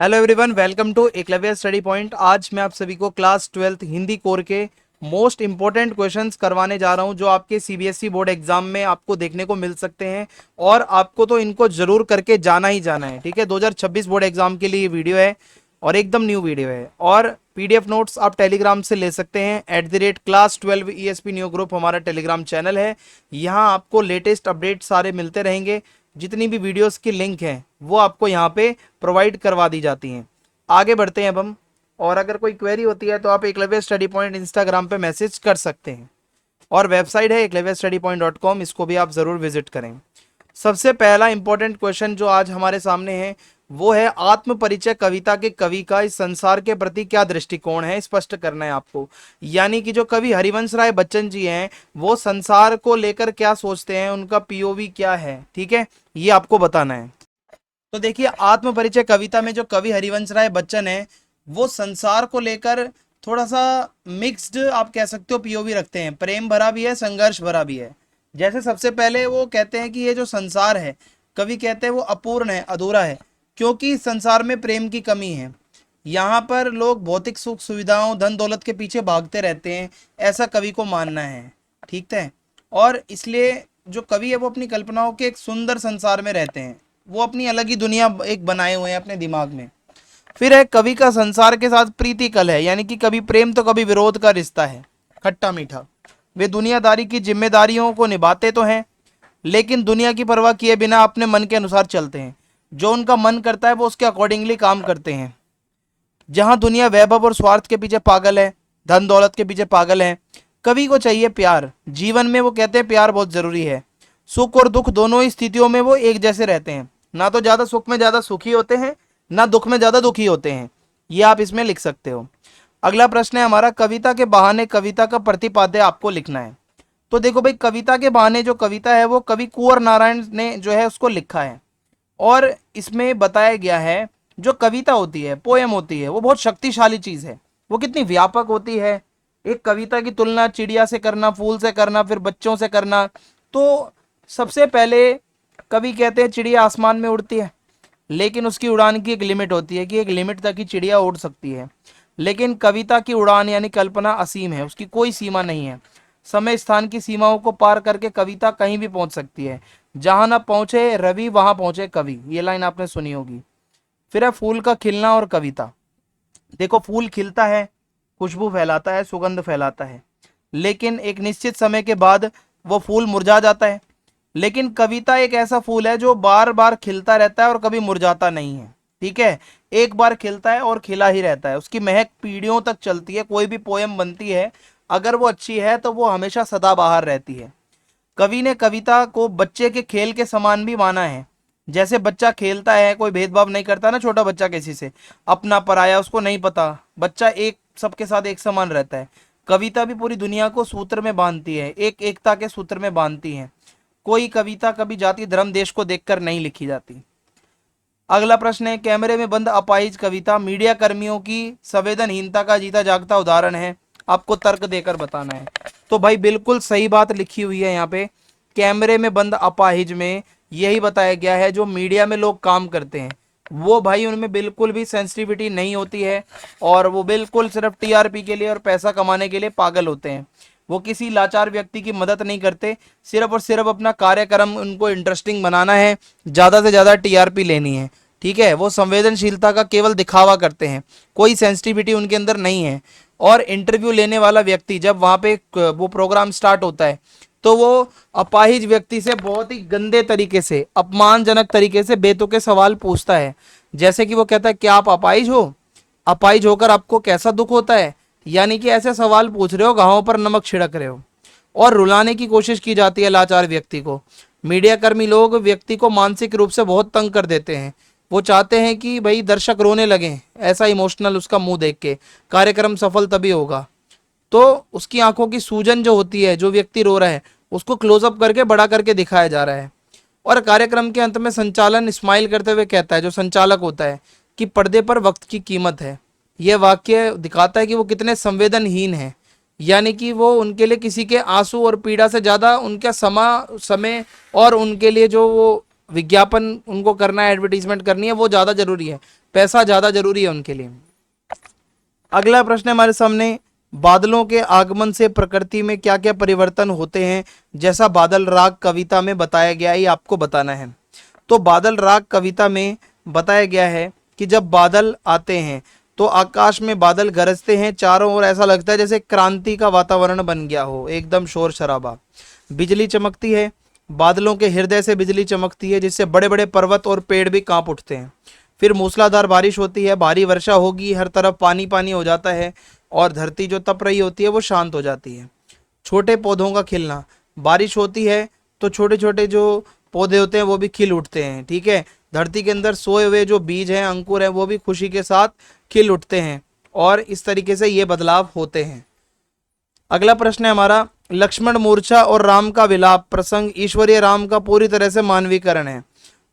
Hello everyone, welcome to Eklavya Study Point. आज मैं आप सभी को क्लास 12th हिंदी कोर के मोस्ट इंपॉर्टेंट क्वेश्चंस करवाने जा रहा हूं, जो आपके सीबीएसई बोर्ड एग्जाम में आपको देखने को मिल सकते हैं और आपको तो इनको जरूर करके जाना ही जाना है। ठीक है, 2026 बोर्ड एग्जाम के लिए ये वीडियो है और एकदम न्यू वीडियो है। और पीडीएफ नोट्स आप टेलीग्राम से ले सकते हैं। @class12 ESP न्यू ग्रुप हमारा टेलीग्राम चैनल है। यहाँ आपको लेटेस्ट अपडेट सारे मिलते रहेंगे। जितनी भी वीडियोस की लिंक है वो आपको यहाँ पे प्रोवाइड करवा दी जाती हैं। आगे बढ़ते हैं अब हम। और अगर कोई क्वेरी होती है तो आप एकलव्य स्टडी पॉइंट इंस्टाग्राम पे मैसेज कर सकते हैं और वेबसाइट है eklavyastudypoint.com, इसको भी आप जरूर विजिट करें। सबसे पहला इंपॉर्टेंट क्वेश्चन जो आज हमारे सामने है वो है, आत्म परिचय कविता के कवि का इस संसार के प्रति क्या दृष्टिकोण है, स्पष्ट करना है आपको। यानी कि जो कवि हरिवंश राय बच्चन जी हैं वो संसार को लेकर क्या सोचते हैं, उनका पीओवी क्या है। ठीक है, ये आपको बताना है। तो देखिए, आत्म परिचय कविता में जो कवि हरिवंश राय बच्चन है वो संसार को लेकर थोड़ा सा मिक्स्ड आप कह सकते हो पीओवी रखते हैं। प्रेम भरा भी है, संघर्ष भरा भी है। जैसे सबसे पहले वो कहते हैं कि ये जो संसार है, कवि कहते हैं वो अपूर्ण है, अधूरा है, क्योंकि संसार में प्रेम की कमी है। यहाँ पर लोग भौतिक सुख सुविधाओं धन दौलत के पीछे भागते रहते हैं, ऐसा कवि को मानना है। ठीक है, और इसलिए जो कवि है वो अपनी कल्पनाओं के एक सुंदर संसार में रहते हैं। वो अपनी अलग ही दुनिया एक बनाए हुए हैं अपने दिमाग में। फिर है, कवि का संसार के साथ प्रीति कल है, यानी कि कभी प्रेम तो कभी विरोध का रिश्ता है, खट्टा मीठा। वे दुनियादारी की जिम्मेदारियों को निभाते तो हैं, लेकिन दुनिया की परवाह किए बिना अपने मन के अनुसार चलते हैं। जो उनका मन करता है वो उसके अकॉर्डिंगली काम करते हैं। जहां दुनिया वैभव और स्वार्थ के पीछे पागल है, धन दौलत के पीछे पागल है, कवि को चाहिए प्यार। जीवन में वो कहते हैं प्यार बहुत जरूरी है। सुख और दुख दोनों ही स्थितियों में वो एक जैसे रहते हैं, ना तो ज्यादा सुख में ज्यादा सुखी होते हैं, ना दुख में ज्यादा दुखी होते हैं। ये आप इसमें लिख सकते हो। अगला प्रश्न है हमारा, कविता के बहाने कविता का प्रतिपाद्य आपको लिखना है। तो देखो भाई, कविता के बहाने जो कविता है वो कवि कुंवर नारायण ने जो है उसको लिखा है। और इसमें बताया गया है, जो कविता होती है, पोएम होती है, वो बहुत शक्तिशाली चीज है। वो कितनी व्यापक होती है। एक कविता की तुलना चिड़िया से करना, फूल से करना, फिर बच्चों से करना। तो सबसे पहले कवि कहते हैं चिड़िया आसमान में उड़ती है, लेकिन उसकी उड़ान की एक लिमिट होती है कि एक लिमिट तक ही चिड़िया उड़ सकती है। लेकिन कविता की उड़ान यानी कल्पना असीम है, उसकी कोई सीमा नहीं है। समय स्थान की सीमाओं को पार करके कविता कहीं भी पहुंच सकती है। जहां ना पहुंचे रवि वहां पहुंचे कवि, ये लाइन आपने सुनी होगी। फिर है, फूल का खिलना और कविता। देखो, फूल खिलता है, खुशबू फैलाता है, सुगंध फैलाता है, लेकिन एक निश्चित समय के बाद वो फूल मुरझा जाता है। लेकिन कविता एक ऐसा फूल है जो बार बार खिलता रहता है और कभी मुरझाता नहीं है। ठीक है, एक बार खिलता है और खिला ही रहता है, उसकी महक पीढ़ियों तक चलती है। कोई भी पोयम बनती है, अगर वो अच्छी है तो वो हमेशा सदाबहार रहती है। कवि ने कविता को बच्चे के खेल के समान भी माना है। जैसे बच्चा खेलता है, कोई भेदभाव नहीं करता ना, छोटा बच्चा किसी से, अपना पराया उसको नहीं पता, बच्चा एक सबके साथ एक समान रहता है। कविता भी पूरी दुनिया को सूत्र में बांधती है, एक एकता के सूत्र में बांधती है। कोई कविता कभी जाति धर्म देश को देखकर नहीं लिखी जाती। अगला प्रश्न है, कैमरे में बंद अपाहिज कविता मीडिया कर्मियों की संवेदनहीनता का जीता जागता उदाहरण है। आपको तर्क देकर बताना है। तो भाई बिल्कुल सही बात लिखी हुई है यहाँ पे। कैमरे में बंद अपाहिज में यही बताया गया है, जो मीडिया में लोग काम करते हैं वो भाई उनमें बिल्कुल भी सेंसिटिविटी नहीं होती है, और वो बिल्कुल सिर्फ टीआरपी के लिए और पैसा कमाने के लिए पागल होते हैं। वो किसी लाचार व्यक्ति की मदद नहीं करते, सिर्फ और सिर्फ अपना कार्यक्रम उनको इंटरेस्टिंग बनाना है, ज़्यादा से ज़्यादा टीआरपी लेनी है। ठीक है, वो संवेदनशीलता का केवल दिखावा करते हैं, कोई सेंसिटिविटी उनके अंदर नहीं है। और इंटरव्यू लेने वाला व्यक्ति जब वहाँ पे वो प्रोग्राम स्टार्ट होता है तो वो अपाहिज व्यक्ति से बहुत ही गंदे तरीके से, अपमानजनक तरीके से बेतुके सवाल पूछता है। जैसे कि वो कहता है, क्या आप अपाहिज हो? अपाहिज होकर आपको कैसा दुख होता है? यानी कि ऐसे सवाल पूछ रहे हो, घावों पर नमक छिड़क रहे हो। और रुलाने की कोशिश की जाती है लाचार व्यक्ति को। मीडिया कर्मी लोग व्यक्ति को मानसिक रूप से बहुत तंग कर देते हैं। वो चाहते हैं कि भाई दर्शक रोने लगे, ऐसा इमोशनल उसका मुंह देख के। कार्यक्रम सफल तभी होगा। तो उसकी आंखों की सूजन जो होती है, जो व्यक्ति रो रहा है उसको क्लोजअप करके बड़ा करके दिखाया जा रहा है। और कार्यक्रम के अंत में संचालन स्माइल करते हुए कहता है, जो संचालक होता है, कि पर्दे पर वक्त की कीमत है। यह वाक्य दिखाता है कि वो कितने संवेदनहीन हैं। यानी कि वो उनके लिए किसी के आंसू और पीड़ा से ज़्यादा उनका समय और उनके लिए जो वो विज्ञापन उनको करना है, एडवर्टीजमेंट करनी है, वो ज़्यादा जरूरी है, पैसा ज़्यादा जरूरी है उनके लिए। अगला प्रश्न है हमारे सामने, बादलों के आगमन से प्रकृति में क्या क्या परिवर्तन होते हैं, जैसा बादल राग कविता में बताया गया है, ये आपको बताना है। तो बादल राग कविता में बताया गया है कि जब बादल आते हैं तो आकाश में बादल गरजते हैं, चारों ओर ऐसा लगता है जैसे क्रांति का वातावरण बन गया हो, एकदम शोर शराबा। बिजली चमकती है, बादलों के हृदय से बिजली चमकती है, जिससे बड़े बड़े पर्वत और पेड़ भी कांप उठते हैं। फिर मूसलाधार बारिश होती है, भारी वर्षा होगी, हर तरफ पानी पानी हो जाता है और धरती जो तप रही होती है वो शांत हो जाती है। छोटे पौधों का खिलना, बारिश होती है तो छोटे छोटे जो पौधे होते हैं वो भी खिल उठते हैं, ठीक है। धरती के अंदर सोए हुए जो बीज हैं, अंकुर हैं, वो भी खुशी के साथ खिल उठते हैं और इस तरीके से ये बदलाव होते हैं। अगला प्रश्न है हमारा, लक्ष्मण मूर्छा और राम का विलाप प्रसंग ईश्वरीय राम का पूरी तरह से मानवीकरण है।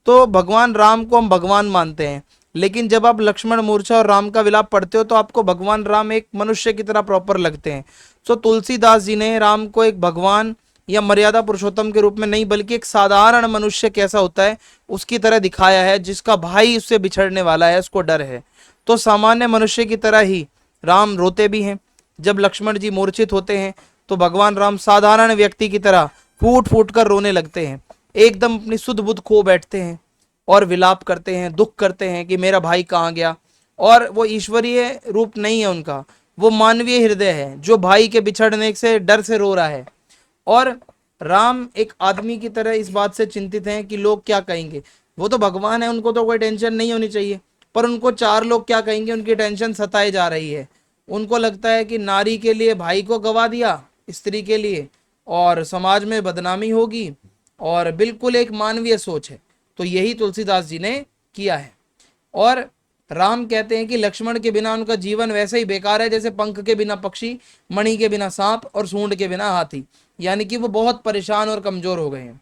तो भगवान राम को हम भगवान मानते हैं, लेकिन जब आप लक्ष्मण मूर्छा और राम का विलाप पढ़ते हो तो आपको भगवान राम एक मनुष्य की तरह प्रॉपर लगते हैं। सो तुलसीदास जी ने राम को एक भगवान या मर्यादा पुरुषोत्तम के रूप में नहीं, बल्कि एक साधारण मनुष्य कैसा होता है उसकी तरह दिखाया है, जिसका भाई उससे बिछड़ने वाला है, उसको डर है। तो सामान्य मनुष्य की तरह ही राम रोते भी हैं। जब लक्ष्मण जी मूर्छित होते हैं तो भगवान राम साधारण व्यक्ति की तरह फूट फूट कर रोने लगते हैं, एकदम अपनी सुध बुध खो बैठते हैं और विलाप करते हैं, दुख करते हैं कि मेरा भाई कहाँ गया। और वो ईश्वरीय रूप नहीं है उनका, वो मानवीय हृदय है जो भाई के बिछड़ने से डर से रो रहा है। और राम एक आदमी की तरह इस बात से चिंतित हैं कि लोग क्या कहेंगे। वो तो भगवान है, उनको तो कोई टेंशन नहीं होनी चाहिए, पर उनको चार लोग क्या कहेंगे उनकी टेंशन सताए जा रही है। उनको लगता है कि नारी के लिए भाई को गवा दिया, स्त्री के लिए, और समाज में बदनामी होगी, और बिल्कुल एक मानवीय सोच है। तो यही तुलसीदास जी ने किया है। और राम कहते हैं कि लक्ष्मण के बिना उनका जीवन वैसे ही बेकार है जैसे पंख के बिना पक्षी, मणि के बिना सांप और सूंड के बिना हाथी। यानी कि वो बहुत परेशान और कमजोर हो गए हैं।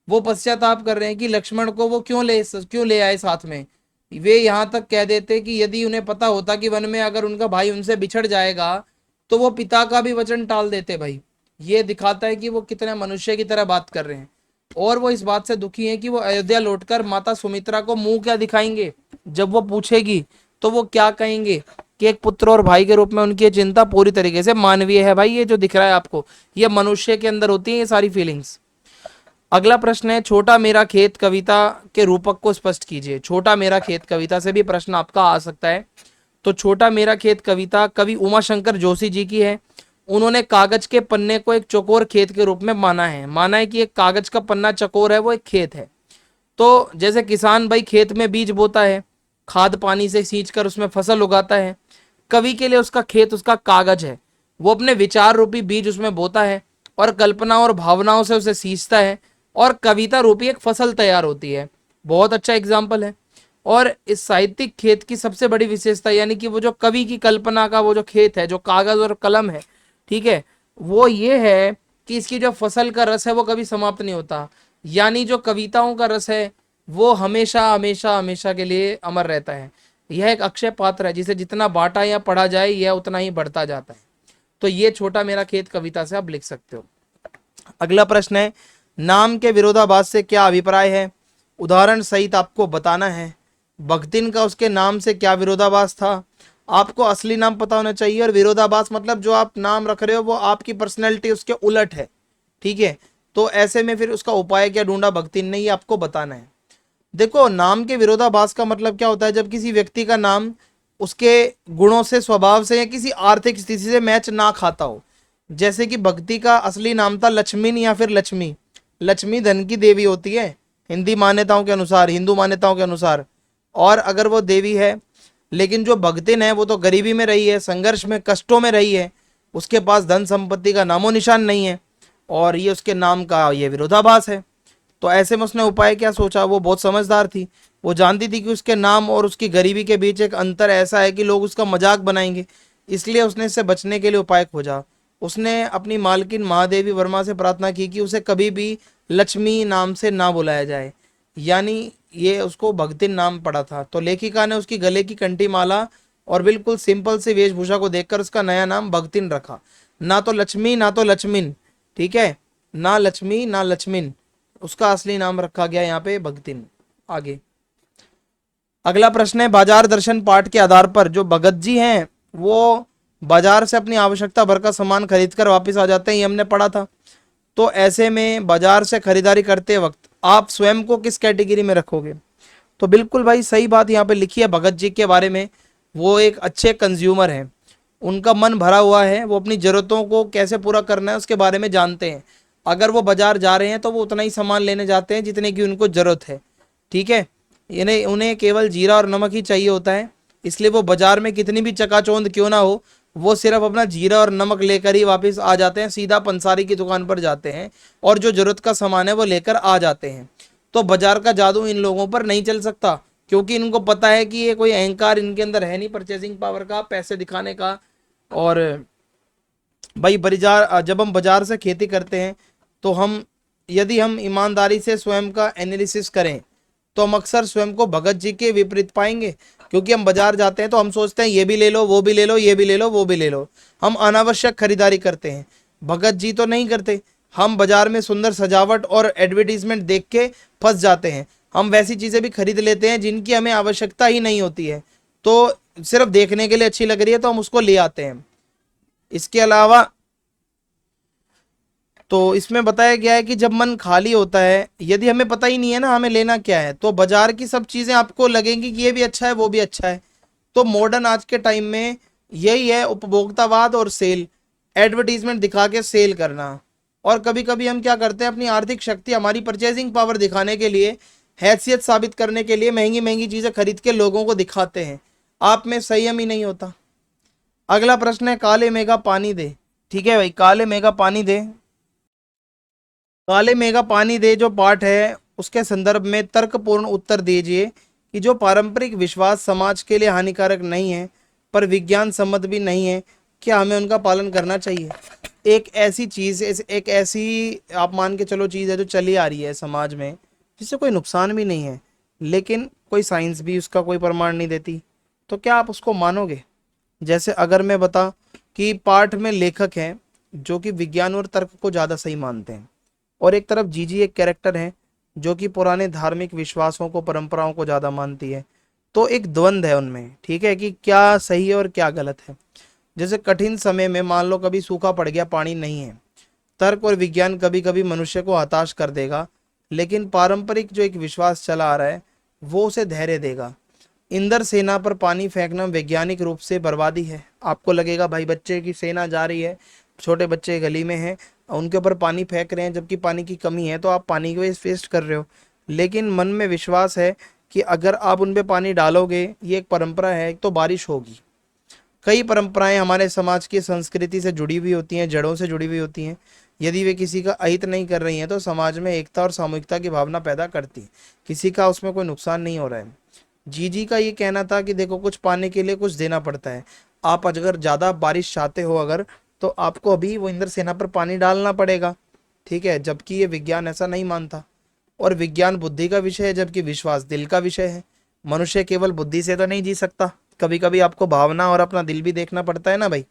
वो पश्चाताप कर रहे हैं कि लक्ष्मण को वो क्यों ले आए साथ में। वे यहाँ तक कह देते कि यदि उन्हें पता होता कि वन में अगर उनका भाई उनसे बिछड़ जाएगा तो वो पिता का भी वचन टाल देते। भाई ये दिखाता है कि वो कितने मनुष्य की तरह बात कर रहे हैं। और वो इस बात से दुखी हैं कि वो अयोध्या लौटकर माता सुमित्रा को मुंह क्या दिखाएंगे। जब वो पूछेगी तो वो क्या कहेंगे कि एक पुत्र और भाई के रूप में उनकी चिंता पूरी तरीके से मानवीय है। भाई ये जो दिख रहा है आपको, ये मनुष्य के अंदर होती है ये सारी फीलिंग्स। अगला प्रश्न है, छोटा मेरा खेत कविता के रूपक को स्पष्ट कीजिए। छोटा मेरा खेत कविता से भी प्रश्न आपका आ सकता है। तो छोटा मेरा खेत कविता कवि उमाशंकर जोशी जी की है। उन्होंने कागज के पन्ने को एक चौकोर खेत के रूप में माना है कि एक कागज का पन्ना चौकोर है, वो एक खेत है। तो जैसे किसान भाई खेत में बीज बोता है, खाद पानी से सींचकर उसमें फसल उगाता है, कवि के लिए उसका खेत उसका कागज है। वो अपने विचार रूपी बीज उसमें बोता है और कल्पना और भावनाओं से उसे सींचता है और कविता रूपी एक फसल तैयार होती है। बहुत अच्छा एग्जाम्पल है। और इस साहित्यिक खेत की सबसे बड़ी विशेषता यानी कि वो जो कवि की कल्पना का वो जो खेत है, जो कागज और कलम है, ठीक है, वो ये है कि इसकी जो फसल का रस है वो कभी समाप्त नहीं होता। यानी जो कविताओं का रस है वो हमेशा हमेशा हमेशा के लिए अमर रहता है। यह एक अक्षय पात्र है जिसे जितना बांटा या पढ़ा जाए यह उतना ही बढ़ता जाता है। तो ये छोटा मेरा खेत कविता से आप लिख सकते हो। अगला प्रश्न है, नाम के विरोधाभास से क्या अभिप्राय है, उदाहरण सहित आपको बताना है। भक्तिन का उसके नाम से क्या विरोधाभास था। आपको असली नाम पता होना चाहिए और विरोधाभास मतलब जो आप नाम रख रहे हो वो आपकी पर्सनैलिटी उसके उलट है, ठीक है। तो ऐसे में फिर उसका उपाय क्या ढूंढा भक्तिन ने, ये आपको बताना है। देखो, नाम के विरोधाभास का मतलब क्या होता है, जब किसी व्यक्ति का नाम उसके गुणों से, स्वभाव से या किसी आर्थिक स्थिति से मैच ना खाता हो। जैसे कि भक्ति का असली नाम था लक्ष्मीन या फिर लक्ष्मी। लक्ष्मी धन की देवी होती है हिंदी मान्यताओं के अनुसार, हिंदू मान्यताओं के अनुसार। और अगर वो देवी है, लेकिन जो भक्तिन है वो तो गरीबी में रही है, संघर्ष में, कष्टों में रही है, उसके पास धन संपत्ति का नामो निशान नहीं है, और ये उसके नाम का ये विरोधाभास है। तो ऐसे में उसने उपाय क्या सोचा, वो बहुत समझदार थी। वो जानती थी कि उसके नाम और उसकी गरीबी के बीच एक अंतर ऐसा है कि लोग उसका मजाक बनाएंगे, इसलिए उसने इससे बचने के लिए उपाय खोजा। उसने अपनी मालकिन महादेवी वर्मा से प्रार्थना की कि उसे कभी भी लक्ष्मी नाम से ना बुलाया जाए, यानी ये उसको भक्तिन नाम पड़ा था। तो लेखिका ने उसकी गले की कंठी माला और बिल्कुल सिंपल सी वेशभूषा को देखकर उसका नया नाम भक्तिन रखा। ना तो लक्ष्मी ना तो लक्ष्मिन, ठीक है, ना लक्ष्मी ना लक्ष्मिन, उसका असली नाम रखा गया यहाँ पे भगतिन। आगे अगला प्रश्न है, बाजार दर्शन पाठ के आधार पर जो भगत जी हैं वो बाजार से अपनी आवश्यकता भर का सामान खरीद कर वापिस आ जाते हैं, ये हमने पढ़ा था। तो ऐसे में बाजार से खरीदारी करते वक्त आप स्वयं को किस कैटेगरी में रखोगे? तो बिल्कुल भाई सही बात यहाँ पे लिखी है भगत जी के बारे में। वो एक अच्छे कंज्यूमर हैं, उनका मन भरा हुआ है, वो अपनी ज़रूरतों को कैसे पूरा करना है उसके बारे में जानते हैं। अगर वो बाजार जा रहे हैं तो वो उतना ही सामान लेने जाते हैं जितने की उनको ज़रूरत है, ठीक है। इन्हें उन्हें केवल जीरा और नमक ही चाहिए होता है, इसलिए वो बाजार में कितनी भी चकाचौंध क्यों ना हो, वो सिर्फ अपना जीरा और नमक लेकर ही वापस आ जाते हैं, सीधा पंसारी की दुकान पर जाते हैं और जो ज़रूरत का सामान है वो लेकर आ जाते हैं। तो बाजार का जादू इन लोगों पर नहीं चल सकता, क्योंकि इनको पता है कि ये कोई अहंकार इनके अंदर है नहीं, परचेजिंग पावर का, पैसे दिखाने का। और भाई बाजार, जब हम बाजार से खेती करते हैं तो हम, यदि हम ईमानदारी से स्वयं का एनालिसिस करें तो हम अक्सर स्वयं को भगत जी के विपरीत पाएंगे। क्योंकि हम बाजार जाते हैं तो हम सोचते हैं ये भी ले लो, वो भी ले लो, ये भी ले लो, वो भी ले लो, हम अनावश्यक खरीदारी करते हैं। भगत जी तो नहीं करते। हम बाजार में सुंदर सजावट और एडवर्टीजमेंट देख के फंस जाते हैं, हम वैसी चीज़ें भी खरीद लेते हैं जिनकी हमें आवश्यकता ही नहीं होती है, तो सिर्फ देखने के लिए अच्छी लग रही है तो हम उसको ले आते हैं। इसके अलावा तो इसमें बताया गया है कि जब मन खाली होता है, यदि हमें पता ही नहीं है ना हमें लेना क्या है, तो बाजार की सब चीज़ें आपको लगेंगी कि ये भी अच्छा है, वो भी अच्छा है। तो मॉडर्न आज के टाइम में यही है, उपभोक्तावाद और सेल, एडवर्टीजमेंट दिखा के सेल करना। और कभी कभी हम क्या करते हैं, अपनी आर्थिक शक्ति, हमारी परचेजिंग पावर दिखाने के लिए, हैसियत साबित करने के लिए महंगी महंगी चीज़ें खरीद के लोगों को दिखाते हैं। आप में संयम ही नहीं होता। अगला प्रश्न है, काले मेघा पानी दे। ठीक है भाई, काले मेघा पानी दे, काले मेघा पानी दे जो पाठ है उसके संदर्भ में तर्कपूर्ण उत्तर दीजिए कि जो पारंपरिक विश्वास समाज के लिए हानिकारक नहीं है पर विज्ञान सम्मत भी नहीं है, क्या हमें उनका पालन करना चाहिए? एक ऐसी चीज़, एक ऐसी आप मान के चलो चीज़ है जो चली आ रही है समाज में, जिससे कोई नुकसान भी नहीं है, लेकिन कोई साइंस भी उसका कोई प्रमाण नहीं देती, तो क्या आप उसको मानोगे? जैसे अगर मैं बता कि पाठ में लेखक हैं जो कि विज्ञान और तर्क को ज़्यादा सही मानते हैं, और एक तरफ जीजी एक कैरेक्टर है जो कि पुराने धार्मिक विश्वासों को, परंपराओं को ज़्यादा मानती है, तो एक द्वंद्व है उनमें, ठीक है, कि क्या सही है और क्या गलत है। जैसे कठिन समय में मान लो कभी सूखा पड़ गया, पानी नहीं है, तर्क और विज्ञान कभी कभी मनुष्य को हताश कर देगा, लेकिन पारंपरिक जो एक विश्वास चला आ रहा है वो उसे धैर्य देगा। इंदर सेना पर पानी फेंकना वैज्ञानिक रूप से बर्बादी है। आपको लगेगा भाई बच्चे की सेना जा रही है, छोटे बच्चे गली में हैं, उनके ऊपर पानी फेंक रहे हैं जबकि पानी की कमी है, तो आप पानी को वेस्ट कर रहे हो। लेकिन मन में विश्वास है कि अगर आप उन पे पानी डालोगे, ये एक परंपरा है, तो बारिश होगी। कई परंपराएं हमारे समाज की संस्कृति से जुड़ी हुई होती हैं, जड़ों से जुड़ी हुई होती हैं। यदि वे किसी का अहित नहीं कर रही हैं तो समाज में एकता और सामूहिकता की भावना पैदा करती है, किसी का उसमें कोई नुकसान नहीं हो रहा है। जीजी का ये कहना था कि देखो कुछ पाने के लिए कुछ देना पड़ता है। आप अगर ज़्यादा बारिश चाहते हो अगर, तो आपको अभी वो इंद्र सेना पर पानी डालना पड़ेगा, ठीक है, जबकि ये विज्ञान ऐसा नहीं मानता। और विज्ञान बुद्धि का विषय है जबकि विश्वास दिल का विषय है। मनुष्य केवल बुद्धि से तो नहीं जी सकता, कभी कभी आपको भावना और अपना दिल भी देखना पड़ता है ना भाई।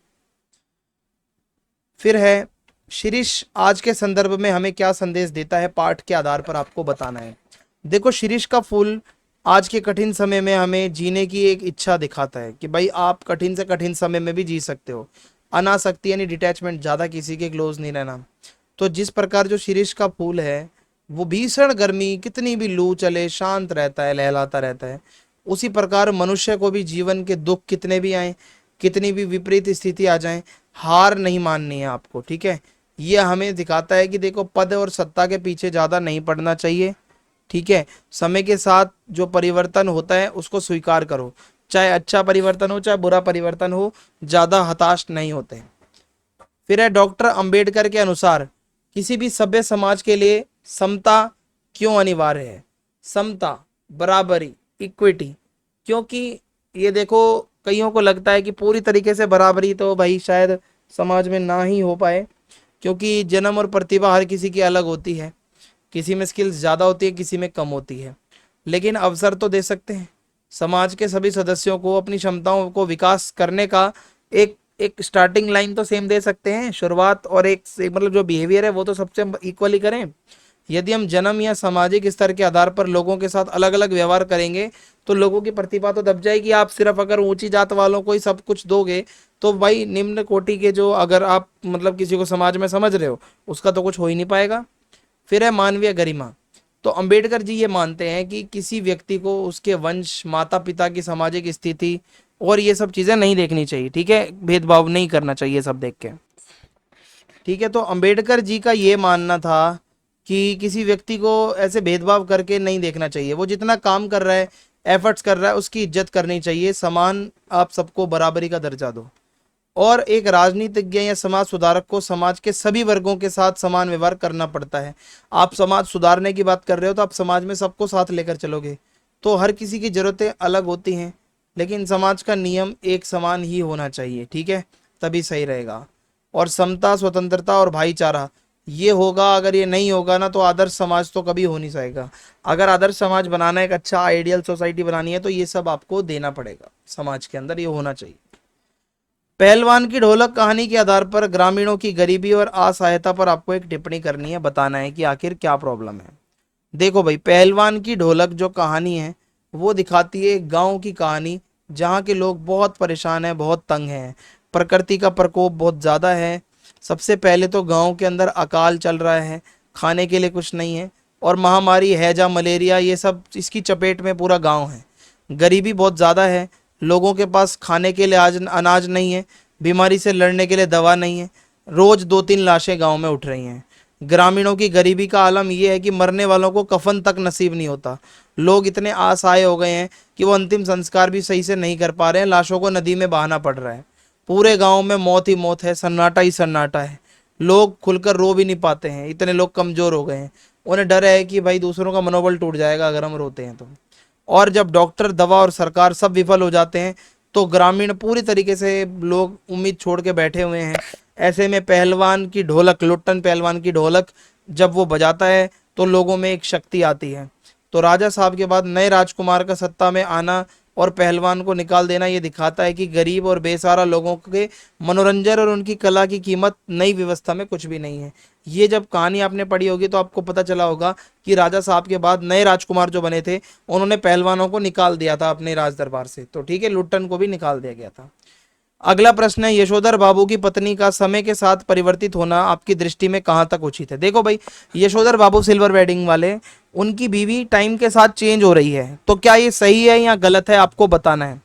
फिर है शिरीष, आज के संदर्भ में हमें क्या संदेश देता है, पाठ के आधार पर आपको बताना है। देखो शिरीष का फूल आज के कठिन समय में हमें जीने की एक इच्छा दिखाता है कि भाई आप कठिन से कठिन समय में भी जी सकते हो। अनासक्ति यानी डिटैचमेंट, ज़्यादा किसी के क्लोज नहीं रहना। तो जिस प्रकार जो शिरीष का फूल है वो भीषण गर्मी, कितनी भी लू चले, शांत रहता है, लहलाता रहता है, उसी प्रकार मनुष्य को भी जीवन के दुख कितने भी आए, कितनी भी विपरीत स्थिति आ जाए, हार नहीं माननी है आपको, ठीक है। ये हमें दिखाता है कि देखो पद और सत्ता के पीछे ज़्यादा नहीं पड़ना चाहिए, ठीक है। समय के साथ जो परिवर्तन होता है उसको स्वीकार करो, चाहे अच्छा परिवर्तन हो चाहे बुरा परिवर्तन हो, ज़्यादा हताश नहीं होते। फिर है डॉक्टर अंबेडकर के अनुसार किसी भी सभ्य समाज के लिए समता क्यों अनिवार्य है? समता, बराबरी, इक्विटी, क्योंकि ये देखो कईयों को लगता है कि पूरी तरीके से बराबरी तो भाई शायद समाज में ना ही हो पाए, क्योंकि जन्म और प्रतिभा हर किसी की अलग होती है, किसी में स्किल्स ज़्यादा होती है, किसी में कम होती है, लेकिन अवसर तो दे सकते हैं। समाज के सभी सदस्यों को अपनी क्षमताओं को विकास करने का एक एक स्टार्टिंग लाइन तो सेम दे सकते हैं, शुरुआत, और एक मतलब जो बिहेवियर है वो तो सबसे इक्वली करें। यदि हम जन्म या सामाजिक स्तर के आधार पर लोगों के साथ अलग अलग व्यवहार करेंगे तो लोगों की प्रतिभा तो दब जाएगी। आप सिर्फ अगर ऊंची जात वालों को ही सब कुछ दोगे तो भाई निम्न कोटि के जो अगर आप मतलब किसी को समाज में समझ रहे हो उसका तो कुछ हो ही नहीं पाएगा। फिर है मानवीय गरिमा। तो अंबेडकर जी ये मानते हैं कि किसी व्यक्ति को उसके वंश, माता पिता की सामाजिक स्थिति और ये सब चीज़ें नहीं देखनी चाहिए, ठीक है, भेदभाव नहीं करना चाहिए सब देख के, ठीक है। तो अंबेडकर जी का ये मानना था कि किसी व्यक्ति को ऐसे भेदभाव करके नहीं देखना चाहिए, वो जितना काम कर रहा है, एफर्ट्स कर रहा है, उसकी इज्जत करनी चाहिए, समान आप सबको बराबरी का दर्जा दो। और एक राजनीतिज्ञ या समाज सुधारक को समाज के सभी वर्गों के साथ समान व्यवहार करना पड़ता है। आप समाज सुधारने की बात कर रहे हो तो आप समाज में सबको साथ लेकर चलोगे, तो हर किसी की ज़रूरतें अलग होती हैं, लेकिन समाज का नियम एक समान ही होना चाहिए, ठीक है, तभी सही रहेगा। और समता, स्वतंत्रता और भाईचारा ये होगा, अगर ये नहीं होगा ना तो आदर्श समाज तो कभी हो नहीं सकेगा। अगर आदर्श समाज बनाना है, एक अच्छा आइडियल सोसाइटी बनानी है, तो ये सब आपको देना पड़ेगा, समाज के अंदर ये होना चाहिए। पहलवान की ढोलक कहानी के आधार पर ग्रामीणों की गरीबी और असहायता पर आपको एक टिप्पणी करनी है, बताना है कि आखिर क्या प्रॉब्लम है। देखो भाई, पहलवान की ढोलक जो कहानी है वो दिखाती है एक गांव की कहानी जहाँ के लोग बहुत परेशान हैं, बहुत तंग हैं, प्रकृति का प्रकोप बहुत ज़्यादा है। सबसे पहले तो गांव के अंदर अकाल चल रहा है, खाने के लिए कुछ नहीं है, और महामारी, हैजा, मलेरिया, ये सब इसकी चपेट में पूरा गांव है। गरीबी बहुत ज़्यादा है, लोगों के पास खाने के लिए आज अनाज नहीं है, बीमारी से लड़ने के लिए दवा नहीं है, रोज़ 2-3 लाशें गांव में उठ रही हैं। ग्रामीणों की गरीबी का आलम यह है कि मरने वालों को कफन तक नसीब नहीं होता। लोग इतने असहाय हो गए हैं कि वो अंतिम संस्कार भी सही से नहीं कर पा रहे हैं, लाशों को नदी में बहाना पड़ रहा है। पूरे गांव में मौत ही मौत है, सन्नाटा ही सन्नाटा है, लोग खुलकर रो भी नहीं पाते हैं, इतने लोग कमज़ोर हो गए हैं। उन्हें डर है कि भाई दूसरों का मनोबल टूट जाएगा अगर हम रोते हैं तो। और जब डॉक्टर, दवा और सरकार सब विफल हो जाते हैं तो ग्रामीण पूरी तरीके से लोग उम्मीद छोड़ के बैठे हुए हैं। ऐसे में पहलवान की ढोलक, लुट्टन पहलवान की ढोलक जब वो बजाता है तो लोगों में एक शक्ति आती है। तो राजा साहब के बाद नए राजकुमार का सत्ता में आना और पहलवान को निकाल देना ये दिखाता है कि गरीब और बेसहारा लोगों के मनोरंजन और उनकी कला की कीमत नई व्यवस्था में कुछ भी नहीं है। ये जब कहानी आपने पढ़ी होगी तो आपको पता चला होगा कि राजा साहब के बाद नए राजकुमार जो बने थे उन्होंने पहलवानों को निकाल दिया था अपने राज दरबार से, तो ठीक है, लुट्टन को भी निकाल दिया गया था। अगला प्रश्न है, यशोधर बाबू की पत्नी का समय के साथ परिवर्तित होना आपकी दृष्टि में कहाँ तक उचित है? देखो भाई, यशोधर बाबू सिल्वर वेडिंग वाले, उनकी बीवी टाइम के साथ चेंज हो रही है, तो क्या ये सही है या गलत है, आपको बताना है।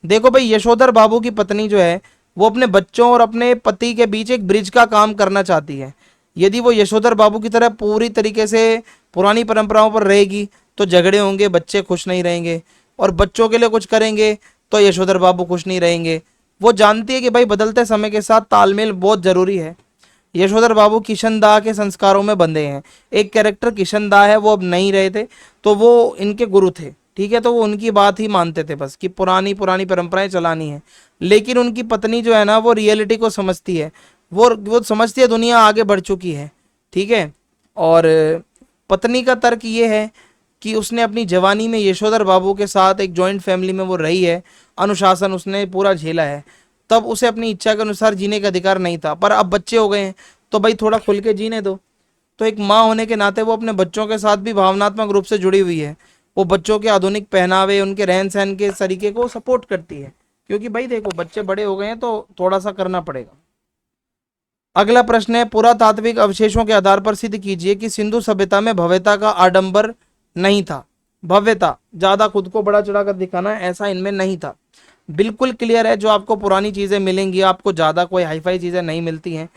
देखो भाई, यशोधर बाबू की पत्नी जो है वो अपने बच्चों और अपने पति के बीच एक ब्रिज का काम करना चाहती है। यदि वो यशोधर बाबू की तरह पूरी तरीके से पुरानी परंपराओं पर रहेगी तो झगड़े होंगे, बच्चे खुश नहीं रहेंगे, और बच्चों के लिए कुछ करेंगे तो यशोधर बाबू खुश नहीं रहेंगे। वो जानती है कि भाई बदलते समय के साथ तालमेल बहुत जरूरी है। यशोधर बाबू किशन दाह के संस्कारों में बंधे हैं। एक कैरेक्टर किशन दाह है, वो अब नहीं रहे थे, तो वो इनके गुरु थे, ठीक है, तो वो उनकी बात ही मानते थे बस कि पुरानी पुरानी परंपराएं चलानी है। लेकिन उनकी पत्नी जो है ना वो रियलिटी को समझती है, वो समझती है दुनिया आगे बढ़ चुकी है, ठीक है। और पत्नी का तर्क ये है कि उसने अपनी जवानी में यशोधर बाबू के साथ एक जॉइंट फैमिली में वो रही है, अनुशासन उसने पूरा झेला है, तब उसे अपनी इच्छा के अनुसार जीने का अधिकार नहीं था। पर अब बच्चे हो गए हैं तो भाई थोड़ा खुल के जीने दो। तो एक माँ होने के नाते वो अपने बच्चों के साथ भी भावनात्मक रूप से जुड़ी हुई है। वो बच्चों के आधुनिक पहनावे, उनके रहन सहन के तरीके को सपोर्ट करती है, क्योंकि भाई देखो बच्चे बड़े हो गए हैं तो थोड़ा सा करना पड़ेगा। अगला प्रश्न है, पुरातात्विक अवशेषों के आधार पर सिद्ध कीजिए कि सिंधु सभ्यता में भव्यता का आडंबर नहीं था। भव्यता, ज्यादा खुद को बड़ा चढ़ाकर दिखाना, ऐसा इनमें नहीं था। बिल्कुल क्लियर है, जो आपको पुरानी चीजें मिलेंगी, आपको ज्यादा कोई हाईफाई चीजें नहीं मिलती हैं।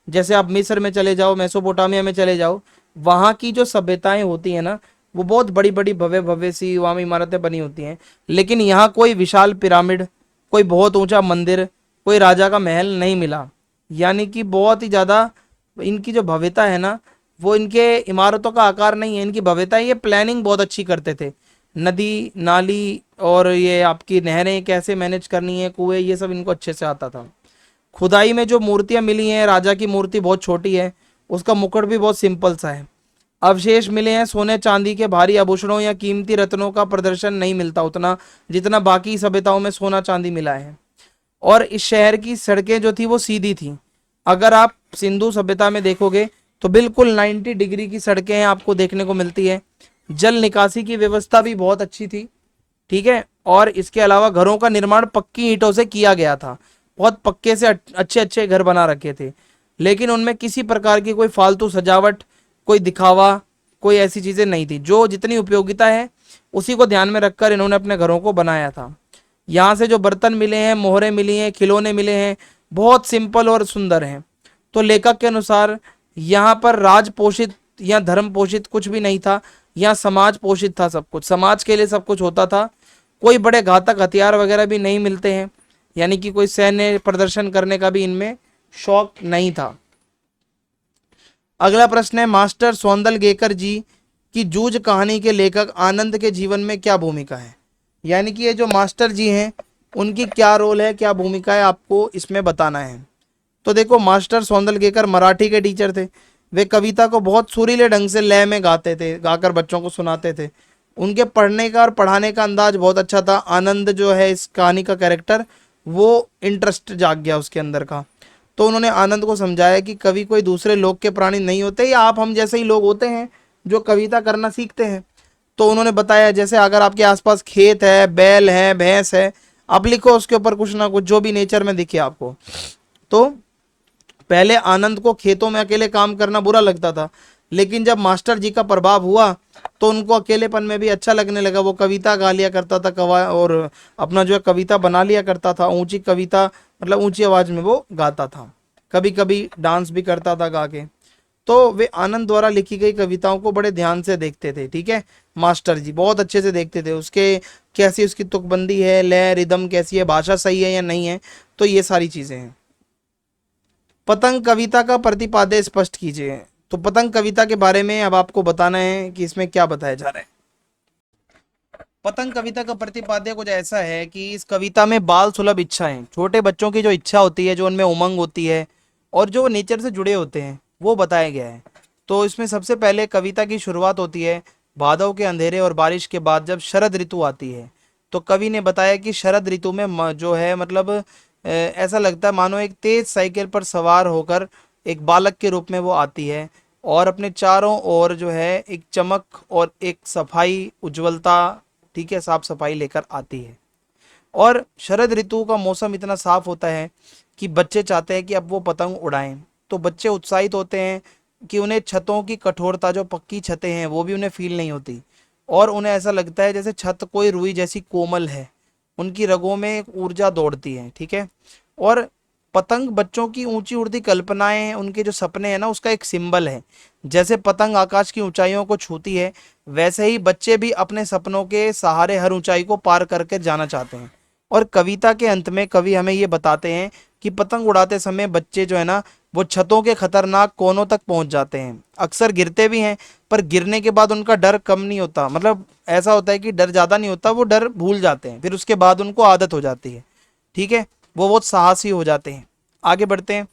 जैसे आप मिस्र में चले जाओ, मेसोपोटामिया में चले जाओ, वहाँ की जो सभ्यताएं होती हैं ना वो बहुत बड़ी बड़ी भव्य भव्य सी वहाँ इमारतें बनी होती हैं। लेकिन यहाँ कोई विशाल पिरामिड, कोई बहुत ऊंचा मंदिर, कोई राजा का महल नहीं मिला। यानी कि बहुत ही ज़्यादा इनकी जो भव्यता है ना वो इनके इमारतों का आकार नहीं है, इनकी भव्यता है। ये प्लानिंग बहुत अच्छी करते थे, नदी नाली और ये आपकी नहरें कैसे मैनेज करनी है, कुएं, ये सब इनको अच्छे से आता था। खुदाई में जो मूर्तियां मिली हैं, राजा की मूर्ति बहुत छोटी है, उसका मुकुट भी बहुत सिंपल सा है। अवशेष मिले हैं सोने चांदी के भारी आभूषणों या कीमती रत्नों का प्रदर्शन नहीं मिलता उतना जितना बाकी सभ्यताओं में सोना चांदी मिला है। और इस शहर की सड़कें जो थी वो सीधी थी। अगर आप सिंधु सभ्यता में देखोगे तो बिल्कुल 90 डिग्री की सड़कें हैं आपको देखने को मिलती है। जल निकासी की व्यवस्था भी बहुत अच्छी थी, ठीक है। और इसके अलावा घरों का निर्माण पक्की ईंटों से किया गया था, बहुत पक्के से अच्छे अच्छे घर बना रखे थे, लेकिन उनमें किसी प्रकार की कोई फालतू सजावट, कोई दिखावा, कोई ऐसी चीजें नहीं थी। जो जितनी उपयोगिता है उसी को ध्यान में रखकर इन्होंने अपने घरों को बनाया था। यहाँ से जो बर्तन मिले हैं, मोहरें मिली हैं, खिलौने मिले हैं, बहुत सिंपल और सुंदर हैं। तो लेखक के अनुसार यहाँ पर राज पोषित या धर्म पोषित कुछ भी नहीं था, यहाँ समाज पोषित था, सब कुछ समाज के लिए सब कुछ होता था। कोई बड़े घातक हथियार वगैरह भी नहीं मिलते हैं, यानी कि कोई सैन्य प्रदर्शन करने का भी इनमें शौक नहीं था। अगला प्रश्न है, मास्टर सौंदलगेकर जी की जूझ कहानी के लेखक आनंद के जीवन में क्या भूमिका है। यानी कि ये जो मास्टर जी हैं उनकी क्या रोल है, क्या भूमिका है, आपको इसमें बताना है। तो देखो, मास्टर सौंदलगेकर मराठी के टीचर थे। वे कविता को बहुत सुरीले ढंग से लय में गाते थे, गाकर बच्चों को सुनाते थे। उनके पढ़ने का और पढ़ाने का अंदाज बहुत अच्छा था। आनंद जो है इस कहानी का कैरेक्टर, वो इंटरेस्ट जाग गया उसके अंदर का। तो उन्होंने आनंद को समझाया कि कवि कोई दूसरे लोक के प्राणी नहीं होते, या आप हम जैसे ही लोग होते हैं जो कविता करना सीखते हैं। तो उन्होंने बताया, जैसे अगर आपके आसपास खेत है, बैल है, भैंस है, आप लिखो उसके ऊपर कुछ ना कुछ जो भी नेचर में दिखे आपको। तो पहले आनंद को खेतों में अकेले काम करना बुरा लगता था, लेकिन जब मास्टर जी का प्रभाव हुआ तो उनको अकेलेपन में भी अच्छा लगने लगा। वो कविता गा लिया करता था, कवा और अपना जो है कविता बना लिया करता था, ऊंची कविता, मतलब ऊंची आवाज में वो गाता था, कभी कभी डांस भी करता था गा के। तो वे आनंद द्वारा लिखी गई कविताओं को बड़े ध्यान से देखते थे, ठीक है। मास्टर जी बहुत अच्छे से देखते थे उसके, कैसी उसकी तुकबंदी है, लय रिदम कैसी है, भाषा सही है या नहीं है, तो ये सारी चीजें हैं। पतंग कविता का प्रतिपाद्य स्पष्ट कीजिए। तो पतंग कविता के बारे में अब आपको बताना है कि इसमें क्या बताया जा रहा है। पतंग कविता का प्रतिपाद्य कुछ ऐसा है कि इस कविता में बाल सुलभ इच्छाएं, छोटे बच्चों की जो इच्छा होती है, जो उनमें उमंग होती है और जो नेचर से जुड़े होते हैं, वो बताया गया है। तो इसमें सबसे पहले कविता की शुरुआत होती है भादव के अंधेरे और बारिश के बाद जब शरद ऋतु आती है। तो कवि ने बताया कि शरद ऋतु में जो है मतलब ऐसा लगता है मानो एक तेज साइकिल पर सवार होकर एक बालक के रूप में वो आती है, और अपने चारों ओर जो है एक चमक और एक सफाई, उज्ज्वलता, ठीक है, साफ सफाई लेकर आती है। और शरद ऋतु का मौसम इतना साफ होता है कि बच्चे चाहते हैं कि अब वो पतंग उड़ाएं। तो बच्चे उत्साहित होते हैं कि उन्हें छतों की कठोरता, जो पक्की छतें हैं, वो भी उन्हें फील नहीं होती, और उन्हें ऐसा लगता है जैसे छत कोई रुई जैसी कोमल है। उनकी रगों में एक ऊर्जा दौड़ती है, ठीक है। और पतंग बच्चों की ऊंची उड़ती कल्पनाएं, उनके जो सपने हैं ना, उसका एक सिंबल है। जैसे पतंग आकाश की ऊंचाइयों को छूती है, वैसे ही बच्चे भी अपने सपनों के सहारे हर ऊंचाई को पार करके जाना चाहते हैं। और कविता के अंत में कवि हमें ये बताते हैं कि पतंग उड़ाते समय बच्चे जो है ना, वो छतों के खतरनाक कोनों तक पहुंच जाते हैं। अक्सर गिरते भी हैं, पर गिरने के बाद उनका डर कम नहीं होता, मतलब ऐसा होता है कि डर ज़्यादा नहीं होता, वो डर भूल जाते हैं, फिर उसके बाद उनको आदत हो जाती है, ठीक है। वो बहुत साहसी हो जाते हैं। आगे बढ़ते हैं।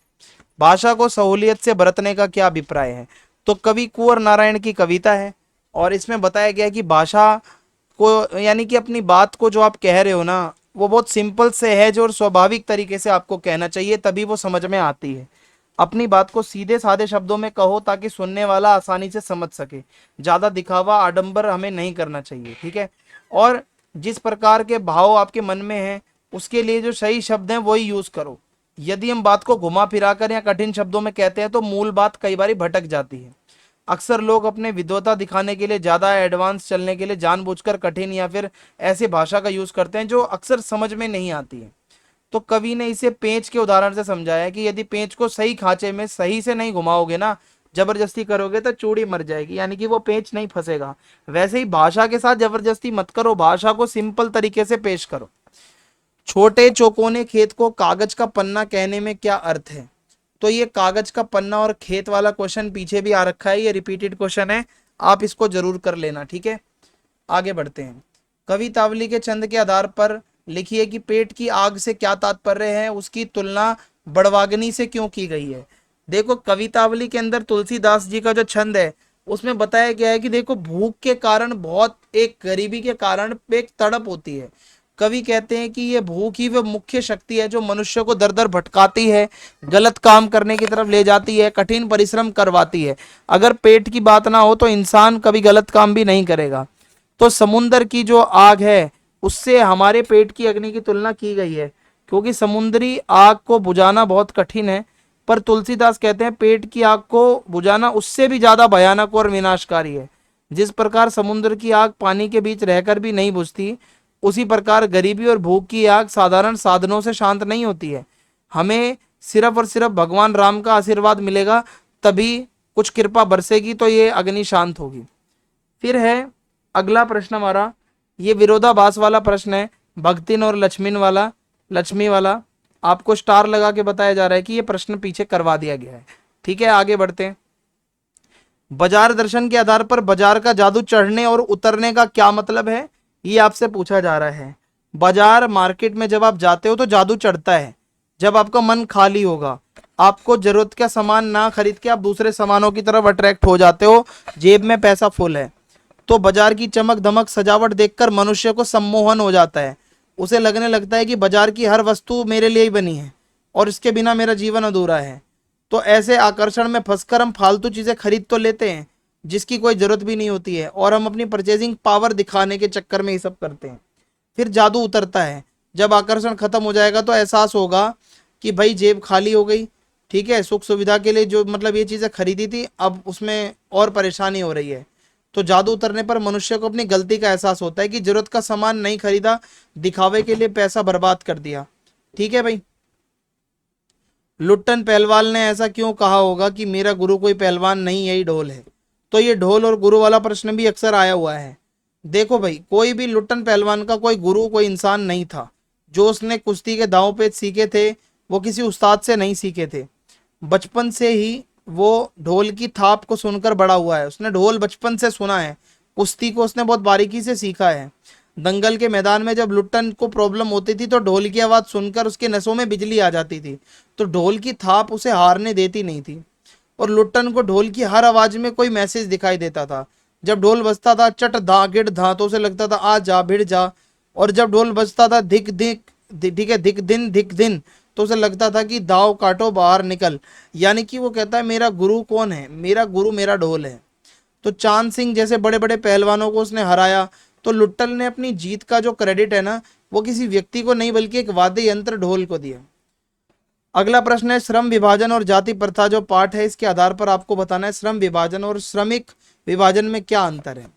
भाषा को सहूलियत से बरतने का क्या अभिप्राय है। तो कवि कुंवर नारायण की कविता है, और इसमें बताया गया कि भाषा को, यानी कि अपनी बात को जो आप कह रहे हो ना, वो बहुत सिंपल सहज और स्वाभाविक तरीके से आपको कहना चाहिए, तभी वो समझ में आती है। अपनी बात को सीधे साधे शब्दों में कहो ताकि सुनने वाला आसानी से समझ सके। ज्यादा दिखावा, आडंबर हमें नहीं करना चाहिए, ठीक है। और जिस प्रकार के भाव आपके मन में है, उसके लिए जो सही शब्द हैं वही यूज करो। यदि हम बात को घुमा फिराकर या कठिन शब्दों में कहते हैं तो मूल बात कई बार भटक जाती है। अक्सर लोग अपने विद्वता दिखाने के लिए, ज्यादा एडवांस चलने के लिए जानबूझकर कठिन या फिर ऐसी भाषा का यूज करते हैं जो अक्सर समझ में नहीं आती है। तो कवि ने इसे पेंच के उदाहरण से समझाया कि यदि पेंच को सही खांचे में सही से नहीं घुमाओगे ना, जबरदस्ती करोगे तो चूड़ी मर जाएगी, यानी कि वो पेंच नहीं फंसेगा। वैसे ही भाषा के साथ जबरदस्ती मत करो, भाषा को सिंपल तरीके से पेश करो। छोटे चौकोने खेत को कागज का पन्ना कहने में क्या अर्थ है। तो ये कागज का पन्ना और खेत वाला क्वेश्चन पीछे भी आ रखा है, ये रिपीटेड क्वेश्चन है, आप इसको जरूर कर लेना, ठीक है। आगे बढ़ते हैं। कवितावली के छंद के आधार पर लिखिए कि पेट की आग से क्या तात्पर्य है, उसकी तुलना बड़वाग्नि से क्यों की गई है। देखो, कवितावली के अंदर तुलसीदास जी का जो छंद है उसमें बताया गया है कि देखो, भूख के कारण, बहुत एक गरीबी के कारण एक तड़प होती है, कवि कहते हैं कि ये भूख ही वो मुख्य शक्ति है जो मनुष्य को दर दर भटकाती है, गलत काम करने की तरफ ले जाती है, कठिन परिश्रम करवाती है। अगर पेट की बात ना हो तो इंसान कभी गलत काम भी नहीं करेगा। तो समुंदर की जो आग है उससे हमारे पेट की अग्नि की तुलना की गई है, क्योंकि समुद्री आग को बुझाना बहुत कठिन है, पर तुलसीदास कहते हैं पेट की आग को बुझाना उससे भी ज्यादा भयानक और विनाशकारी है। जिस प्रकार समुद्र की आग पानी के बीच रहकर भी नहीं बुझती, उसी प्रकार गरीबी और भूख की आग साधारण साधनों से शांत नहीं होती है। हमें सिर्फ और सिर्फ भगवान राम का आशीर्वाद मिलेगा, तभी कुछ कृपा बरसेगी तो ये अग्नि शांत होगी। फिर है अगला प्रश्न हमारा, ये विरोधाभास वाला प्रश्न है, भक्तिन और लक्ष्मी वाला। आपको स्टार लगा के बताया जा रहा है कि ये प्रश्न पीछे करवा दिया गया है। ठीक है, आगे बढ़ते हैं। बाजार दर्शन के आधार पर बाजार का जादू चढ़ने और उतरने का क्या मतलब है, ये आपसे पूछा जा रहा है। बाजार मार्केट में जब आप जाते हो तो जादू चढ़ता है। जब आपका मन खाली होगा, आपको जरूरत का सामान ना खरीद के आप दूसरे सामानों की तरफ अट्रैक्ट हो जाते हो, जेब में पैसा फुल है, तो बाजार की चमक धमक सजावट देखकर मनुष्य को सम्मोहन हो जाता है। उसे लगने लगता है कि बाजार की हर वस्तु मेरे लिए ही बनी है और इसके बिना मेरा जीवन अधूरा है। तो ऐसे आकर्षण में फंसकर हम फालतू चीजें खरीद तो लेते हैं जिसकी कोई जरूरत भी नहीं होती है, और हम अपनी परचेजिंग पावर दिखाने के चक्कर में ये सब करते हैं। फिर जादू उतरता है। जब आकर्षण खत्म हो जाएगा तो एहसास होगा कि भाई जेब खाली हो गई। ठीक है, सुख सुविधा के लिए जो मतलब ये चीजें खरीदी थी अब उसमें और परेशानी हो रही है। तो जादू उतरने पर मनुष्य को अपनी गलती का एहसास होता है कि जरूरत का सामान नहीं खरीदा, दिखावे के लिए पैसा बर्बाद कर दिया। ठीक है भाई। लुट्टन पहलवान ने ऐसा क्यों कहा होगा कि मेरा गुरु कोई पहलवान नहीं, यही ढोल है। तो ये ढोल और गुरु वाला प्रश्न भी अक्सर आया हुआ है। देखो भाई, कोई भी लुट्टन पहलवान का कोई गुरु कोई इंसान नहीं था। जो उसने कुश्ती के दांव पेच सीखे थे वो किसी उस्ताद से नहीं सीखे थे। बचपन से ही वो ढोल की थाप को सुनकर बड़ा हुआ है। उसने ढोल बचपन से सुना है, कुश्ती को उसने बहुत बारीकी से सीखा है। दंगल के मैदान में जब लुट्टन को प्रॉब्लम होती थी तो ढोल की आवाज सुनकर उसके नसों में बिजली आ जाती थी। तो ढोल की थाप उसे हारने देती नहीं थी, और लुट्टन को ढोल की हर आवाज में कोई मैसेज दिखाई देता था। जब ढोल बजता था चट धा गिड़ धा तो उसे लगता था आ जा भिड़ जा, और जब ढोल बजता था धिक धिक ठीक है धिक दिन तो उसे लगता था कि दाव काटो बाहर निकल। यानी कि वो कहता है मेरा गुरु कौन है, मेरा गुरु मेरा ढोल है। तो चांद सिंह जैसे बड़े बड़े पहलवानों को उसने हराया। तो लुट्टल ने अपनी जीत का जो क्रेडिट है ना, वो किसी व्यक्ति को नहीं बल्कि एक वाद्य यंत्र ढोल को दिया। अगला प्रश्न है श्रम विभाजन और जाति प्रथा जो पाठ है इसके आधार पर आपको बताना है श्रम विभाजन और श्रमिक विभाजन में क्या अंतर है।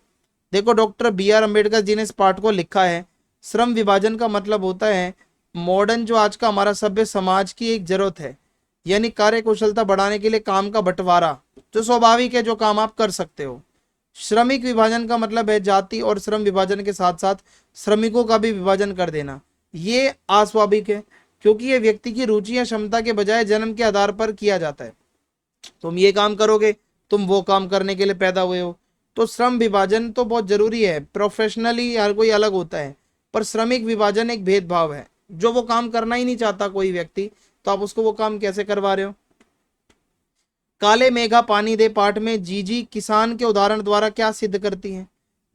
देखो, doctor B are Ambedkar ji ने इस पाठ को लिखा है। श्रम विभाजन का मतलब होता है मॉडर्न जो आज का हमारा सभ्य समाज की एक जरूरत है, यानी कार्य कुशलता बढ़ाने के लिए काम का बंटवारा, जो स्वाभाविक है, जो काम आप कर सकते हो। श्रमिक विभाजन का मतलब है जाति और श्रम विभाजन के साथ साथ श्रमिकों का भी विभाजन कर देना। ये अस्वाभाविक है क्योंकि ये व्यक्ति की रुचि या क्षमता के बजाय जन्म के आधार पर किया जाता है। तुम ये काम करोगे, तुम वो काम करने के लिए पैदा हुए हो। तो श्रम विभाजन तो बहुत जरूरी है, प्रोफेशनली हर कोई अलग होता है, पर श्रमिक विभाजन एक भेदभाव है। जो वो काम करना ही नहीं चाहता कोई व्यक्ति, तो आप उसको वो काम कैसे करवा रहे हो। काले मेघा पानी दे पाठ में जीजी किसान के उदाहरण द्वारा क्या सिद्ध करती है।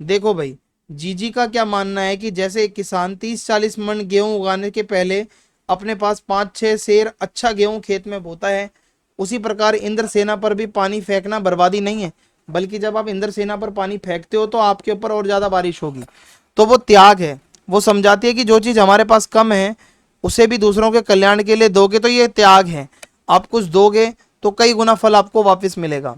देखो भाई, जीजी का क्या मानना है कि जैसे एक किसान 30-40 मन गेहूं उगाने के पहले अपने पास 5-6 सेर अच्छा गेहूं खेत में बोता है, उसी प्रकार इंद्र सेना पर भी पानी फेंकना बर्बादी नहीं है, बल्कि जब आप इंद्र सेना पर पानी फेंकते हो तो आपके ऊपर और ज्यादा बारिश होगी। तो वो त्याग है। वो समझाती है कि जो चीज हमारे पास कम है उसे भी दूसरों के कल्याण के लिए दोगे तो ये त्याग है। आप कुछ दोगे तो कई गुना फल आपको वापस मिलेगा।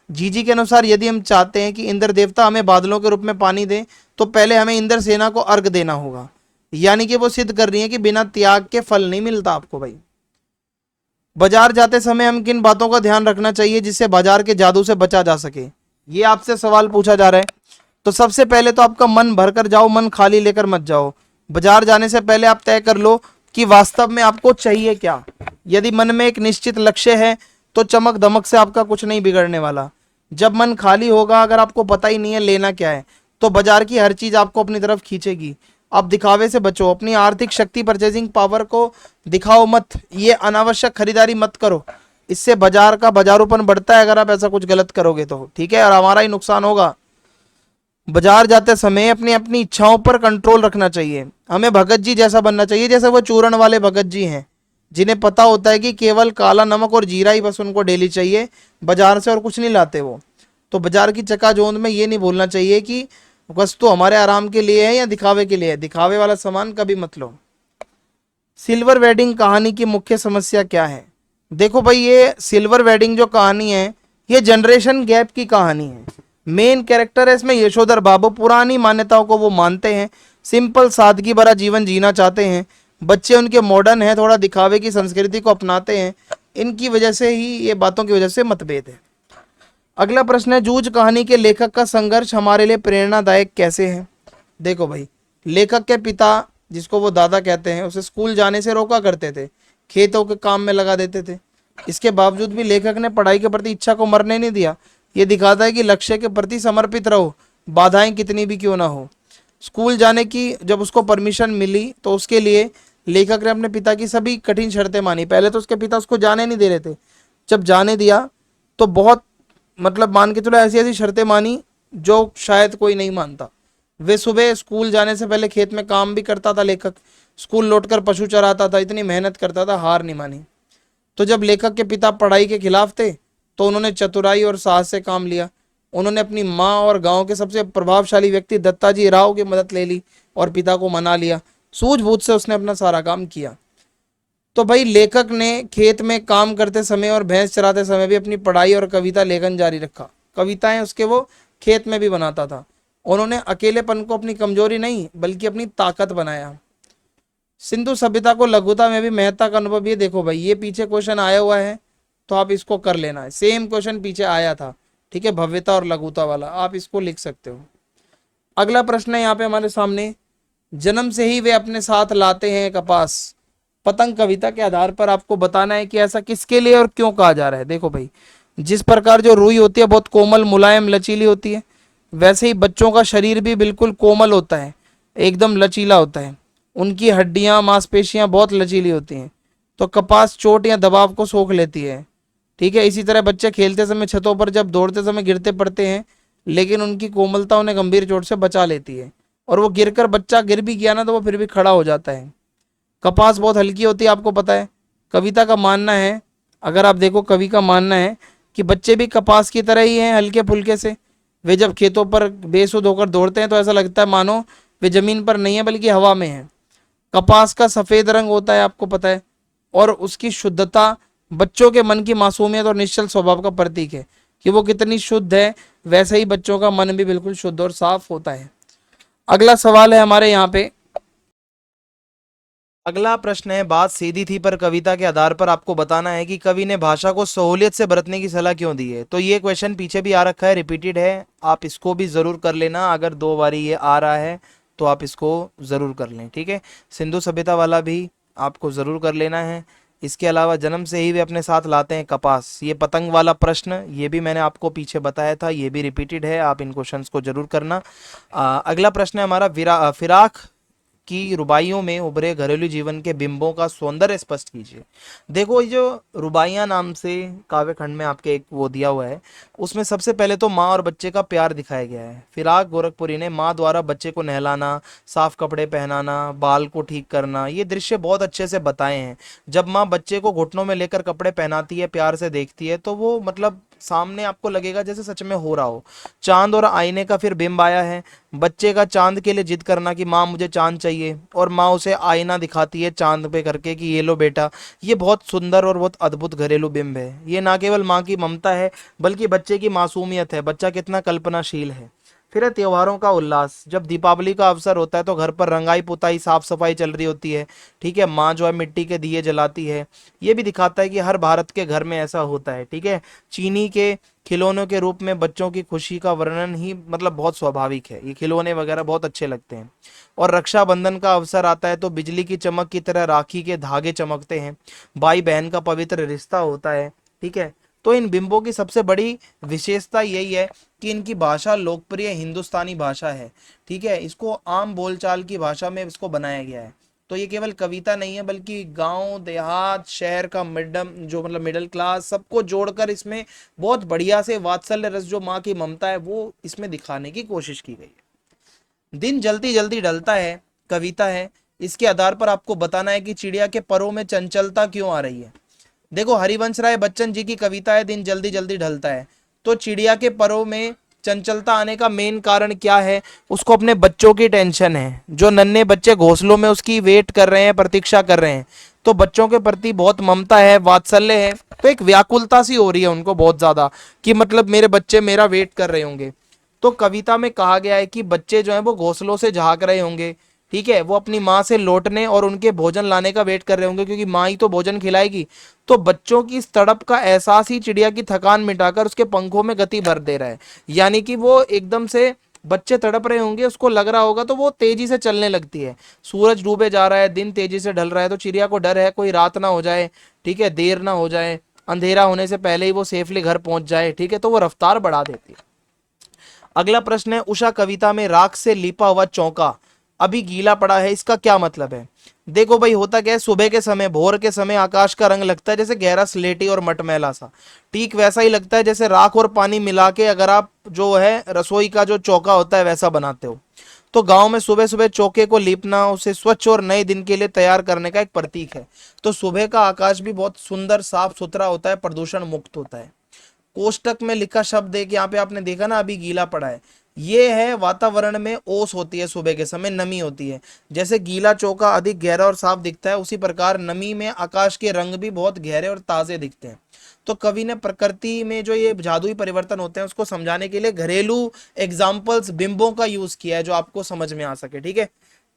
जीजी के अनुसार यदि हम चाहते हैं कि इंद्र देवता हमें बादलों के रूप में पानी दे, तो पहले हमें इंद्र सेना को अर्घ देना होगा। यानी कि वो सिद्ध कर रही है कि बिना त्याग के फल नहीं मिलता आपको भाई। बाजार जाते समय हम किन बातों का ध्यान रखना चाहिए जिससे बाजार के जादू से बचा जा सके, ये आपसे सवाल पूछा जा रहा है। तो सबसे पहले तो आपका मन भरकर जाओ, मन खाली लेकर मत जाओ। बाजार जाने से पहले आप तय कर लो कि वास्तव में आपको चाहिए क्या। यदि मन में एक निश्चित लक्ष्य है तो चमक दमक से आपका कुछ नहीं बिगड़ने वाला। जब मन खाली होगा, अगर आपको पता ही नहीं है लेना क्या है, तो बाजार की हर चीज आपको अपनी तरफ खींचेगी। आप दिखावे से बचो, अपनी आर्थिक शक्ति परचेजिंग पावर को दिखाओ मत, ये अनावश्यक खरीदारी मत करो। इससे बाजार का बाजारूपन बढ़ता है अगर आप ऐसा कुछ गलत करोगे तो, ठीक है, और हमारा ही नुकसान होगा। बाजार जाते समय अपनी अपनी इच्छाओं पर कंट्रोल रखना चाहिए। हमें भगत जी जैसा बनना चाहिए, जैसे वो चूरण वाले भगत जी हैं, जिन्हें पता होता है कि केवल काला नमक और जीरा ही बस उनको डेली चाहिए, बाजार से और कुछ नहीं लाते वो। तो बाजार की चकाचौंध में ये नहीं बोलना चाहिए कि वस्तु हमारे आराम के लिए है या दिखावे के लिए है, दिखावे वाला सामान कभी मत लो। सिल्वर वेडिंग कहानी की मुख्य समस्या क्या है? देखो भाई, ये सिल्वर वेडिंग जो कहानी है, ये जनरेशन गैप की कहानी है। मेन कैरेक्टर है इसमें यशोधर बाबू, पुरानी मान्यताओं को वो मानते हैं, सिंपल सादगी भरा जीवन जीना चाहते हैं। बच्चे उनके मॉडर्न हैं, थोड़ा दिखावे की संस्कृति को अपनाते हैं। इनकी वजह से ही, ये बातों की वजह से मतभेद है। अगला प्रश्न है, जूझ कहानी के लेखक का संघर्ष हमारे लिए प्रेरणादायक कैसे है? देखो भाई, लेखक के पिता, जिसको वो दादा कहते हैं, उसे स्कूल जाने से रोका करते थे, खेतों के काम में लगा देते थे। इसके बावजूद भी लेखक ने पढ़ाई के प्रति इच्छा को मरने नहीं दिया। ये दिखाता है कि लक्ष्य के प्रति समर्पित रहो, बाधाएं कितनी भी क्यों ना हो। स्कूल जाने की जब उसको परमिशन मिली तो उसके लिए लेखक ने अपने पिता की सभी कठिन शर्तें मानी। पहले तो उसके पिता उसको जाने नहीं दे रहे थे, जब जाने दिया तो बहुत, मतलब मान के चलो, ऐसी ऐसी शर्तें मानी जो शायद कोई नहीं मानता। वे सुबह स्कूल जाने से पहले खेत में काम भी करता था लेखक, स्कूल लौटकर पशु चराता था, इतनी मेहनत करता था, हार नहीं मानी। तो जब लेखक के पिता पढ़ाई के खिलाफ थे तो उन्होंने चतुराई और साहस से काम लिया। उन्होंने अपनी माँ और गांव के सबसे प्रभावशाली व्यक्ति दत्ताजी राव की मदद ले ली और पिता को मना लिया। सूझबूझ से उसने अपना सारा काम किया। तो भाई, लेखक ने खेत में काम करते समय और भैंस चराते समय भी अपनी पढ़ाई और कविता लेखन जारी रखा। कविताएं उसके वो खेत में भी बनाता था। उन्होंने अकेलेपन को अपनी कमजोरी नहीं बल्कि अपनी ताकत बनाया। सिंधु सभ्यता को लघुता में भी महत्ता का अनुभव, ये देखो भाई, ये पीछे क्वेश्चन आया हुआ है तो आप इसको कर लेना है। सेम क्वेश्चन पीछे आया था, ठीक है, भव्यता और लघुता वाला, आप इसको लिख सकते हो। अगला प्रश्न है यहाँ पे हमारे सामने, जन्म से ही वे अपने साथ लाते हैं कपास। पतंग कविता के आधार पर आपको बताना है कि ऐसा किसके लिए और क्यों कहा जा रहा है। देखो भाई, जिस प्रकार जो रुई होती है बहुत कोमल, मुलायम, लचीली होती है, वैसे ही बच्चों का शरीर भी बिल्कुल कोमल होता है, एकदम लचीला होता है। उनकी हड्डियां, मांसपेशियां बहुत लचीली होती हैं। तो कपास चोट या दबाव को सोख लेती है, ठीक है। इसी तरह बच्चे खेलते समय छतों पर जब दौड़ते समय गिरते पड़ते हैं, लेकिन उनकी कोमलता उन्हें गंभीर चोट से बचा लेती है। और वो गिरकर बच्चा गिर भी गया ना तो वो फिर भी खड़ा हो जाता है। कपास बहुत हल्की होती है, आपको पता है। कविता का मानना है, अगर आप देखो, कवि का मानना है कि बच्चे भी कपास की तरह ही हैं, हल्के फुल्के से। वे जब खेतों पर बेसुध होकर दौड़ते हैं तो ऐसा लगता है मानो वे जमीन पर नहीं है बल्कि हवा में है। कपास का सफेद रंग होता है, आपको पता है, और उसकी शुद्धता बच्चों के मन की मासूमियत और निश्चल स्वभाव का प्रतीक है कि वो कितनी शुद्ध है। वैसे ही बच्चों का मन भी बिल्कुल शुद्ध और साफ होता है। अगला सवाल है हमारे यहाँ पे, अगला प्रश्न है, बात सीधी थी पर कविता के आधार पर आपको बताना है कि कवि ने भाषा को सहूलियत से बरतने की सलाह क्यों दी है। तो ये क्वेश्चन पीछे भी आ रखा है, रिपीटेड है, आप इसको भी जरूर कर लेना। अगर 2 बारी ये आ रहा है तो आप इसको जरूर कर लें, ठीक है। सिंधु सभ्यता वाला भी आपको जरूर कर लेना है। इसके अलावा जन्म से ही वे अपने साथ लाते हैं कपास, ये पतंग वाला प्रश्न, ये भी मैंने आपको पीछे बताया था, ये भी रिपीटेड है, आप इन क्वेश्चंस को जरूर करना। अगला प्रश्न है हमारा, फिराक की रुबाइयों में उभरे घरेलू जीवन के बिंबों का सौंदर्य स्पष्ट कीजिए। देखो, ये जो रुबाइयां नाम से काव्य खंड में आपके एक वो दिया हुआ है, उसमें सबसे पहले तो माँ और बच्चे का प्यार दिखाया गया है। फिराक गोरखपुरी ने माँ द्वारा बच्चे को नहलाना, साफ कपड़े पहनाना, बाल को ठीक करना, ये दृश्य बहुत अच्छे से बताए हैं। जब माँ बच्चे को घुटनों में लेकर कपड़े पहनाती है, प्यार से देखती है, तो वो मतलब सामने आपको लगेगा जैसे सच में हो रहा हो। चांद और आईने का फिर बिंब आया है। बच्चे का चांद के लिए जिद करना कि माँ मुझे चांद चाहिए, और माँ उसे आईना दिखाती है चांद पे करके कि ये लो बेटा। ये बहुत सुंदर और बहुत अद्भुत घरेलू बिंब है। ये ना केवल माँ की ममता है बल्कि बच्चे की मासूमियत है, बच्चा कितना कल्पनाशील है। फिर है त्योहारों का उल्लास। जब दीपावली का अवसर होता है तो घर पर रंगाई पुताई, साफ सफाई चल रही होती है, ठीक है। माँ जो है मिट्टी के दिए जलाती है। ये भी दिखाता है कि हर भारत के घर में ऐसा होता है, ठीक है। चीनी के खिलौनों के रूप में बच्चों की खुशी का वर्णन ही मतलब बहुत स्वाभाविक है। ये खिलौने वगैरह बहुत अच्छे लगते हैं। और रक्षाबंधन का अवसर आता है तो बिजली की चमक की तरह राखी के धागे चमकते हैं। भाई बहन का पवित्र रिश्ता होता है, ठीक है। तो इन बिंबों की सबसे बड़ी विशेषता यही है कि इनकी भाषा लोकप्रिय हिंदुस्तानी भाषा है, ठीक है। इसको आम बोलचाल की भाषा में इसको बनाया गया है। तो ये केवल कविता नहीं है, बल्कि गांव देहात शहर का मिडिल क्लास सबको जोड़कर इसमें बहुत बढ़िया से वात्सल्य रस, जो माँ की ममता है, वो इसमें दिखाने की कोशिश की गई है। दिन जल्दी जल्दी ढलता है कविता है, इसके आधार पर आपको बताना है कि चिड़िया के परों में चंचलता क्यों आ रही है। देखो, हरिवंश राय बच्चन जी की कविता है दिन जल्दी जल्दी ढलता है, तो चिड़िया के परों में चंचलता आने का मेन कारण क्या है? उसको अपने बच्चों की टेंशन है, जो नन्हे बच्चे घोंसलों में उसकी वेट कर रहे हैं, प्रतीक्षा कर रहे हैं, तो बच्चों के प्रति बहुत ममता है, वात्सल्य है, तो एक व्याकुलता सी हो रही है उनको बहुत ज्यादा, कि मतलब मेरे बच्चे मेरा वेट कर रहे होंगे। तो कविता में कहा गया है कि बच्चे जो हैं वो घोंसलों से झांक रहे होंगे, ठीक है, वो अपनी माँ से लौटने और उनके भोजन लाने का वेट कर रहे होंगे, क्योंकि माँ ही तो भोजन खिलाएगी। तो बच्चों की इस तड़प का एहसास ही चिड़िया की थकान मिटाकर उसके पंखों में गति भर दे रहा है। यानी कि वो एकदम से, बच्चे तड़प रहे होंगे, उसको लग रहा होगा, तो वो तेजी से चलने लगती है। सूरज डूबे जा रहा है, दिन तेजी से ढल रहा है, तो चिड़िया को डर है कोई रात ना हो जाए, ठीक है, देर ना हो जाए, अंधेरा होने से पहले ही वो सेफली घर पहुंच जाए, ठीक है, तो वो रफ्तार बढ़ा देती है। अगला प्रश्न है, उषा कविता में राख से लिपा हुआ चौका अभी गीला पड़ा है, इसका क्या मतलब है? देखो भाई, होता क्या है, सुबह के समय, भोर के समय आकाश का रंग लगता है जैसे गहरा स्लेटी और मटमैला सा। ठीक वैसा ही लगता है जैसे राख और पानी मिला के अगर आप जो है रसोई का जो चौका होता है वैसा बनाते हो। तो गांव में सुबह सुबह चौके को लीपना उसे स्वच्छ और नए दिन के लिए तैयार करने का एक प्रतीक है। तो सुबह का आकाश भी बहुत सुंदर साफ सुथरा होता है, प्रदूषण मुक्त होता है। कोष्टक में लिखा शब्द है कि यहाँ पे आपने देखा ना, अभी गीला पड़ा है, ये है वातावरण में ओस होती है, सुबह के समय नमी होती है। जैसे गीला चौका अधिक गहरा और साफ दिखता है, उसी प्रकार नमी में आकाश के रंग भी बहुत गहरे और ताजे दिखते हैं। तो कवि ने प्रकृति में जो ये जादुई परिवर्तन होते हैं उसको समझाने के लिए घरेलू एग्जाम्पल्स, बिंबों का यूज किया है, जो आपको समझ में आ सके, ठीक है।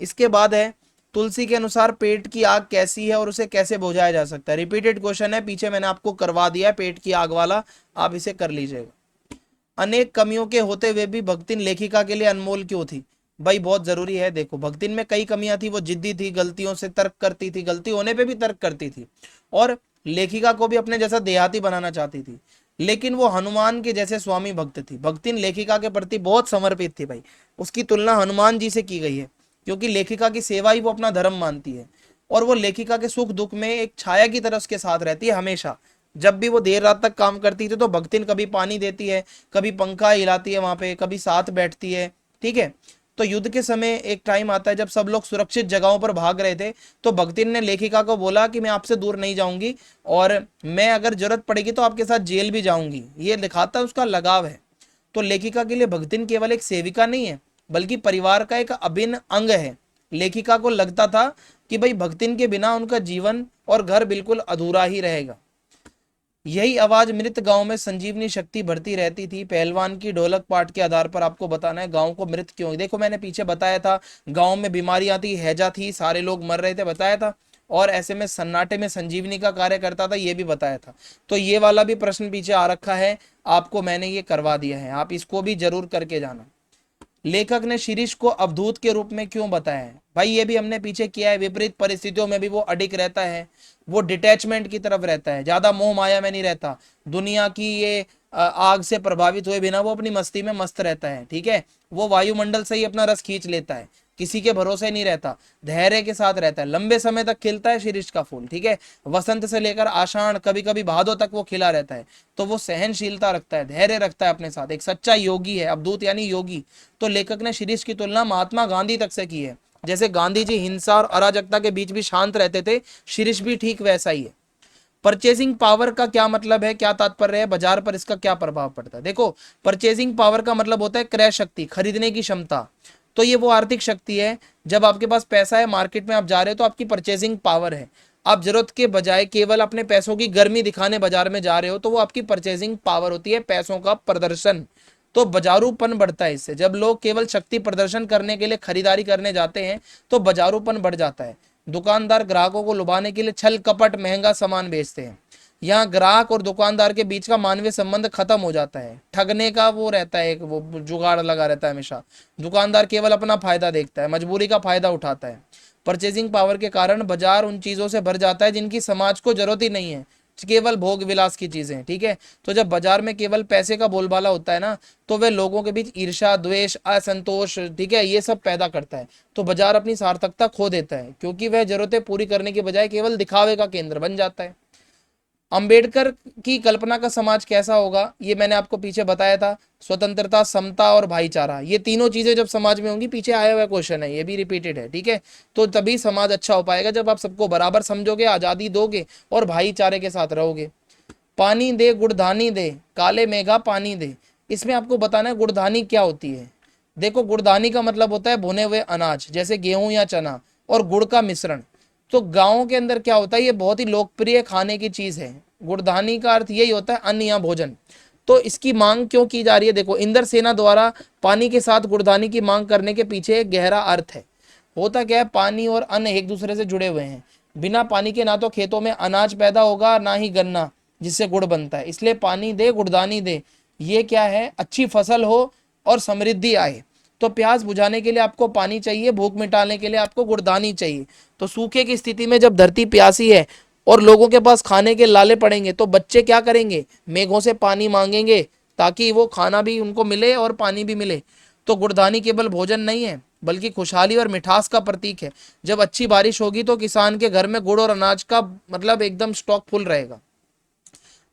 इसके बाद है, तुलसी के अनुसार पेट की आग कैसी है और उसे कैसे बुझाया जा सकता है? रिपीटेड क्वेश्चन है, पीछे मैंने आपको करवा दिया है पेट की आग वाला, आप इसे कर लीजिएगा। अनेक कमियों के होते हुए भी भक्तिन लेखिका के लिए अनमोल क्यों थी? भाई बहुत जरूरी है। देखो, भक्तिन में कई कमियां थी, वो जिद्दी थी, गलतियों से तर्क करती थी, गलती होने पे भी तर्क करती थी, और लेखिका को भी अपने जैसा देहाती बनाना चाहती थी। लेकिन वो हनुमान के जैसे स्वामी भक्त थी। भक्तिन लेखिका के प्रति बहुत समर्पित थी भाई। उसकी तुलना हनुमान जी से की गई है, क्योंकि लेखिका की सेवा ही वो अपना धर्म मानती है, और वो लेखिका के सुख दुख में एक छाया की तरह उसके साथ रहती है हमेशा। जब भी वो देर रात तक काम करती थी तो भक्तिन कभी पानी देती है, कभी पंखा हिलाती है वहां पे, कभी साथ बैठती है, ठीक है। तो युद्ध के समय एक टाइम आता है जब सब लोग सुरक्षित जगहों पर भाग रहे थे, तो भक्तिन ने लेखिका को बोला कि मैं आपसे दूर नहीं जाऊंगी, और मैं अगर जरूरत पड़ेगी तो आपके साथ जेल भी जाऊंगी। ये दिखाता है उसका लगाव है। तो लेखिका के लिए भक्तिन केवल एक सेविका नहीं है, बल्कि परिवार का एक अभिन्न अंग है। लेखिका को लगता था कि भाई भक्तिन के बिना उनका जीवन और घर बिल्कुल अधूरा ही रहेगा। यही आवाज मृत गांव में संजीवनी शक्ति भरती रहती थी। पहलवान की ढोलक पाठ के आधार पर आपको बताना है गांव को मृत क्यों। देखो, मैंने पीछे बताया था, गांव में बीमारियां थी, हैजा थी, सारे लोग मर रहे थे, बताया था, और ऐसे में सन्नाटे में संजीवनी का कार्य करता था, ये भी बताया था। तो ये वाला भी प्रश्न पीछे आ रखा है, आपको मैंने ये करवा दिया है, आप इसको भी जरूर करके जाना। लेखक ने शिरीष को अवधूत के रूप में क्यों बताया है? भाई ये भी हमने पीछे किया है। विपरीत परिस्थितियों में भी वो अडिग रहता है, वो डिटैचमेंट की तरफ रहता है, ज्यादा मोह माया में नहीं रहता। दुनिया की ये आग से प्रभावित हुए बिना वो अपनी मस्ती में मस्त रहता है, ठीक है। वो वायुमंडल से ही अपना रस खींच लेता है, किसी के भरोसे नहीं रहता, धैर्य के साथ रहता है, लंबे समय तक खिलता है शीरीष का फूल, ठीक है। वसंत से लेकर आषाढ़, कभी कभी भादो तक वो खिला रहता है। तो वो सहनशीलता रखता है, धैर्य रखता है अपने साथ, एक सच्चा योगी है, अवधूत यानी योगी। तो लेखक ने शीरीष की तुलना महात्मा गांधी तक से की है। जैसे गांधी जी हिंसा और अराजकता के बीच भी शांत रहते थे, शीरीष भी ठीक वैसा ही है। परचेजिंग पावर का क्या मतलब है, क्या तात्पर्य है, बाजार पर इसका क्या प्रभाव पड़ता है? देखो, परचेजिंग पावर का मतलब होता है क्रय शक्ति, खरीदने की क्षमता। तो ये वो आर्थिक शक्ति है, जब आपके पास पैसा है, मार्केट में आप जा रहे हो, तो आपकी परचेजिंग पावर है। आप जरूरत के बजाय केवल अपने पैसों की गर्मी दिखाने बाजार में जा रहे हो, तो वो आपकी परचेजिंग पावर होती है, पैसों का प्रदर्शन। तो बाजारूपन बढ़ता है इससे। जब लोग केवल शक्ति प्रदर्शन करने के लिए खरीदारी करने जाते हैं, तो बाजारूपन बढ़ जाता है। दुकानदार ग्राहकों को लुभाने के लिए छल कपट महंगा सामान बेचते हैं। यहाँ ग्राहक और दुकानदार के बीच का मानवीय संबंध खत्म हो जाता है, ठगने का वो रहता है, एक वो जुगाड़ लगा रहता है हमेशा। दुकानदार केवल अपना फायदा देखता है, मजबूरी का फायदा उठाता है। परचेजिंग पावर के कारण बाजार उन चीजों से भर जाता है जिनकी समाज को जरूरत ही नहीं है। केवल भोग विलास की चीजें, ठीक है। तो जब बाजार में केवल पैसे का बोलबाला होता है ना, तो वह लोगों के बीच ईर्ष्या, द्वेष, असंतोष, ठीक है, ये सब पैदा करता है। तो बाजार अपनी सार्थकता खो देता है, क्योंकि वह जरूरतें पूरी करने के बजाय केवल दिखावे का केंद्र बन जाता है। अंबेडकर की कल्पना का समाज कैसा होगा, ये मैंने आपको पीछे बताया था। स्वतंत्रता, समता और भाईचारा, ये तीनों चीजें जब समाज में होंगी, पीछे आया हुआ क्वेश्चन है, ये भी रिपीटेड है, ठीक है। तो तभी समाज अच्छा हो पाएगा, जब आप सबको बराबर समझोगे, आजादी दोगे और भाईचारे के साथ रहोगे। पानी दे गुड़धानी दे, काले मेघा पानी दे। इसमें आपको बताना है गुड़धानी क्या होती है। देखो, गुड़धानी का मतलब होता है भुने हुए अनाज, जैसे गेहूं या चना, और गुड़ का मिश्रण। तो गाँव के अंदर क्या होता है, ये बहुत ही लोकप्रिय खाने की चीज है। गुड़धानी का अर्थ यही होता है अन्न या भोजन। तो इसकी मांग क्यों की जा रही है, देखो, इंद्र सेना द्वारा पानी के साथ गुड़धानी की मांग करने के पीछे एक गहरा अर्थ है। होता क्या है, पानी और अन्न एक दूसरे से जुड़े हुए हैं। बिना पानी के ना तो खेतों में अनाज पैदा होगा, ना ही गन्ना जिससे गुड़ बनता है। इसलिए पानी दे गुड़धानी दे, ये क्या है, अच्छी फसल हो और समृद्धि आए। तो प्यास बुझाने के लिए आपको पानी चाहिए, भूख मिटाने के लिए आपको गुड़धानी चाहिए। तो सूखे की स्थिति में जब धरती प्यासी है और लोगों के पास खाने के लाले पड़ेंगे, तो बच्चे क्या करेंगे, मेघों से पानी मांगेंगे, ताकि वो खाना भी उनको मिले और पानी भी मिले। तो गुड़धानी केवल भोजन नहीं है, बल्कि खुशहाली और मिठास का प्रतीक है। जब अच्छी बारिश होगी तो किसान के घर में गुड़ और अनाज का मतलब एकदम स्टॉक फुल रहेगा।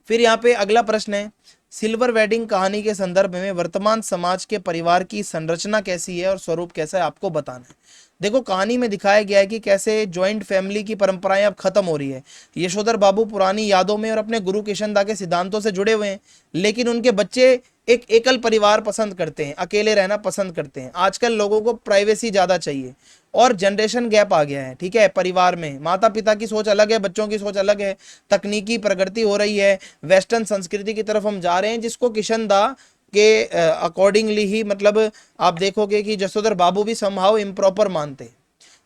फिर यहाँ पे अगला प्रश्न है, सिल्वर वेडिंग कहानी के संदर्भ में वर्तमान समाज के परिवार की संरचना कैसी है और स्वरूप कैसा है, आपको बताना है। देखो, कहानी में दिखाया गया है कि कैसे ज्वाइंट फैमिली की परंपराएं अब खत्म हो रही है। यशोधर बाबू पुरानी यादों में और अपने गुरु किशनदा के सिद्धांतों से जुड़े हुए हैं, लेकिन उनके बच्चे एक एकल परिवार पसंद करते हैं, अकेले रहना पसंद करते हैं। आजकल लोगों को प्राइवेसी ज्यादा चाहिए और जनरेशन गैप आ गया है, ठीक है। परिवार में माता पिता की सोच अलग है, बच्चों की सोच अलग है। तकनीकी प्रगति हो रही है, वेस्टर्न संस्कृति की तरफ हम जा रहे हैं, जिसको किशनदा के अकॉर्डिंगली ही मतलब आप देखोगे कि जसोधर बाबू भी समहाउ इम्प्रॉपर मानते हैं।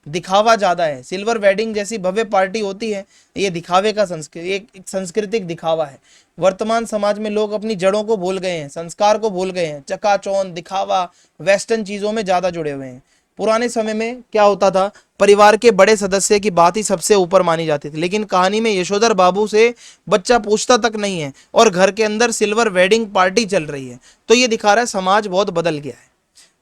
दिखावा ज्यादा है। सिल्वर वेडिंग जैसी भव्य पार्टी होती है, ये दिखावे का संस्कृति, एक सांस्कृतिक दिखावा है। वर्तमान समाज में लोग अपनी जड़ों को भूल गए हैं, संस्कार को भूल गए हैं, चकाचौंध, दिखावा, वेस्टर्न चीजों में ज्यादा जुड़े हुए हैं। पुराने समय में क्या होता था, परिवार के बड़े सदस्य की बात ही सबसे ऊपर मानी जाती थी, लेकिन कहानी में यशोधर बाबू से बच्चा पूछता तक नहीं है और घर के अंदर सिल्वर वेडिंग पार्टी चल रही है। तो ये दिखा रहा है समाज बहुत बदल गया है।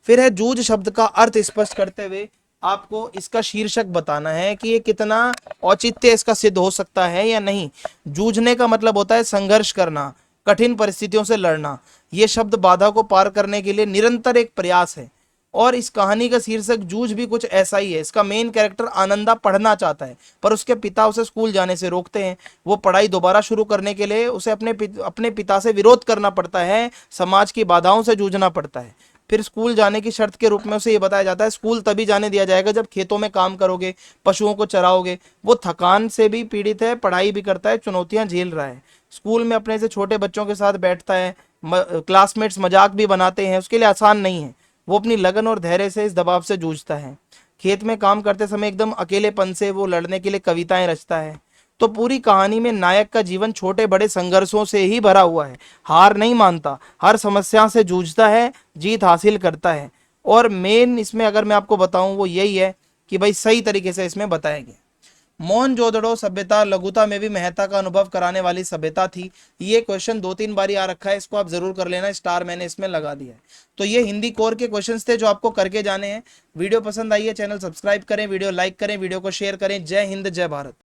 फिर है जूझ शब्द का अर्थ स्पष्ट करते हुए आपको इसका शीर्षक बताना है कि ये कितना औचित्य इसका सिद्ध हो सकता है या नहीं। जूझने का मतलब होता है संघर्ष करना, कठिन परिस्थितियों से लड़ना। ये शब्द बाधा को पार करने के लिए निरंतर एक प्रयास है। और इस कहानी का शीर्षक जूझ भी कुछ ऐसा ही है। इसका मेन कैरेक्टर आनंदा पढ़ना चाहता है, पर उसके पिता उसे स्कूल जाने से रोकते हैं। वो पढ़ाई दोबारा शुरू करने के लिए उसे अपने पिता से विरोध करना पड़ता है, समाज की बाधाओं से जूझना पड़ता है। फिर स्कूल जाने की शर्त के रूप में उसे ये बताया जाता है, स्कूल तभी जाने दिया जाएगा जब खेतों में काम करोगे, पशुओं को चराओगे। वो थकान से भी पीड़ित है, पढ़ाई भी करता है, चुनौतियां झेल रहा है। स्कूल में अपने से छोटे बच्चों के साथ बैठता है, क्लासमेट्स मजाक भी बनाते हैं, उसके लिए आसान नहीं है। वो अपनी लगन और धैर्य से इस दबाव से जूझता है। खेत में काम करते समय एकदम अकेलेपन से वो लड़ने के लिए कविताएं रचता है। तो पूरी कहानी में नायक का जीवन छोटे बड़े संघर्षों से ही भरा हुआ है। हार नहीं मानता, हर समस्या से जूझता है, जीत हासिल करता है। और मेन इसमें अगर मैं आपको बताऊं वो यही है कि भाई सही तरीके से इसमें बताया गया। मोहनजोदड़ो सभ्यता लघुता में भी महत्ता का अनुभव कराने वाली सभ्यता थी। ये क्वेश्चन 2-3 बारी आ रखा है, इसको आप जरूर कर लेना, स्टार मैंने इसमें लगा दिया है। तो ये हिंदी कोर के क्वेश्चंस थे जो आपको करके जाने हैं। वीडियो पसंद आई है, चैनल सब्सक्राइब करें, वीडियो लाइक करें, वीडियो को शेयर करें। जय हिंद, जय भारत।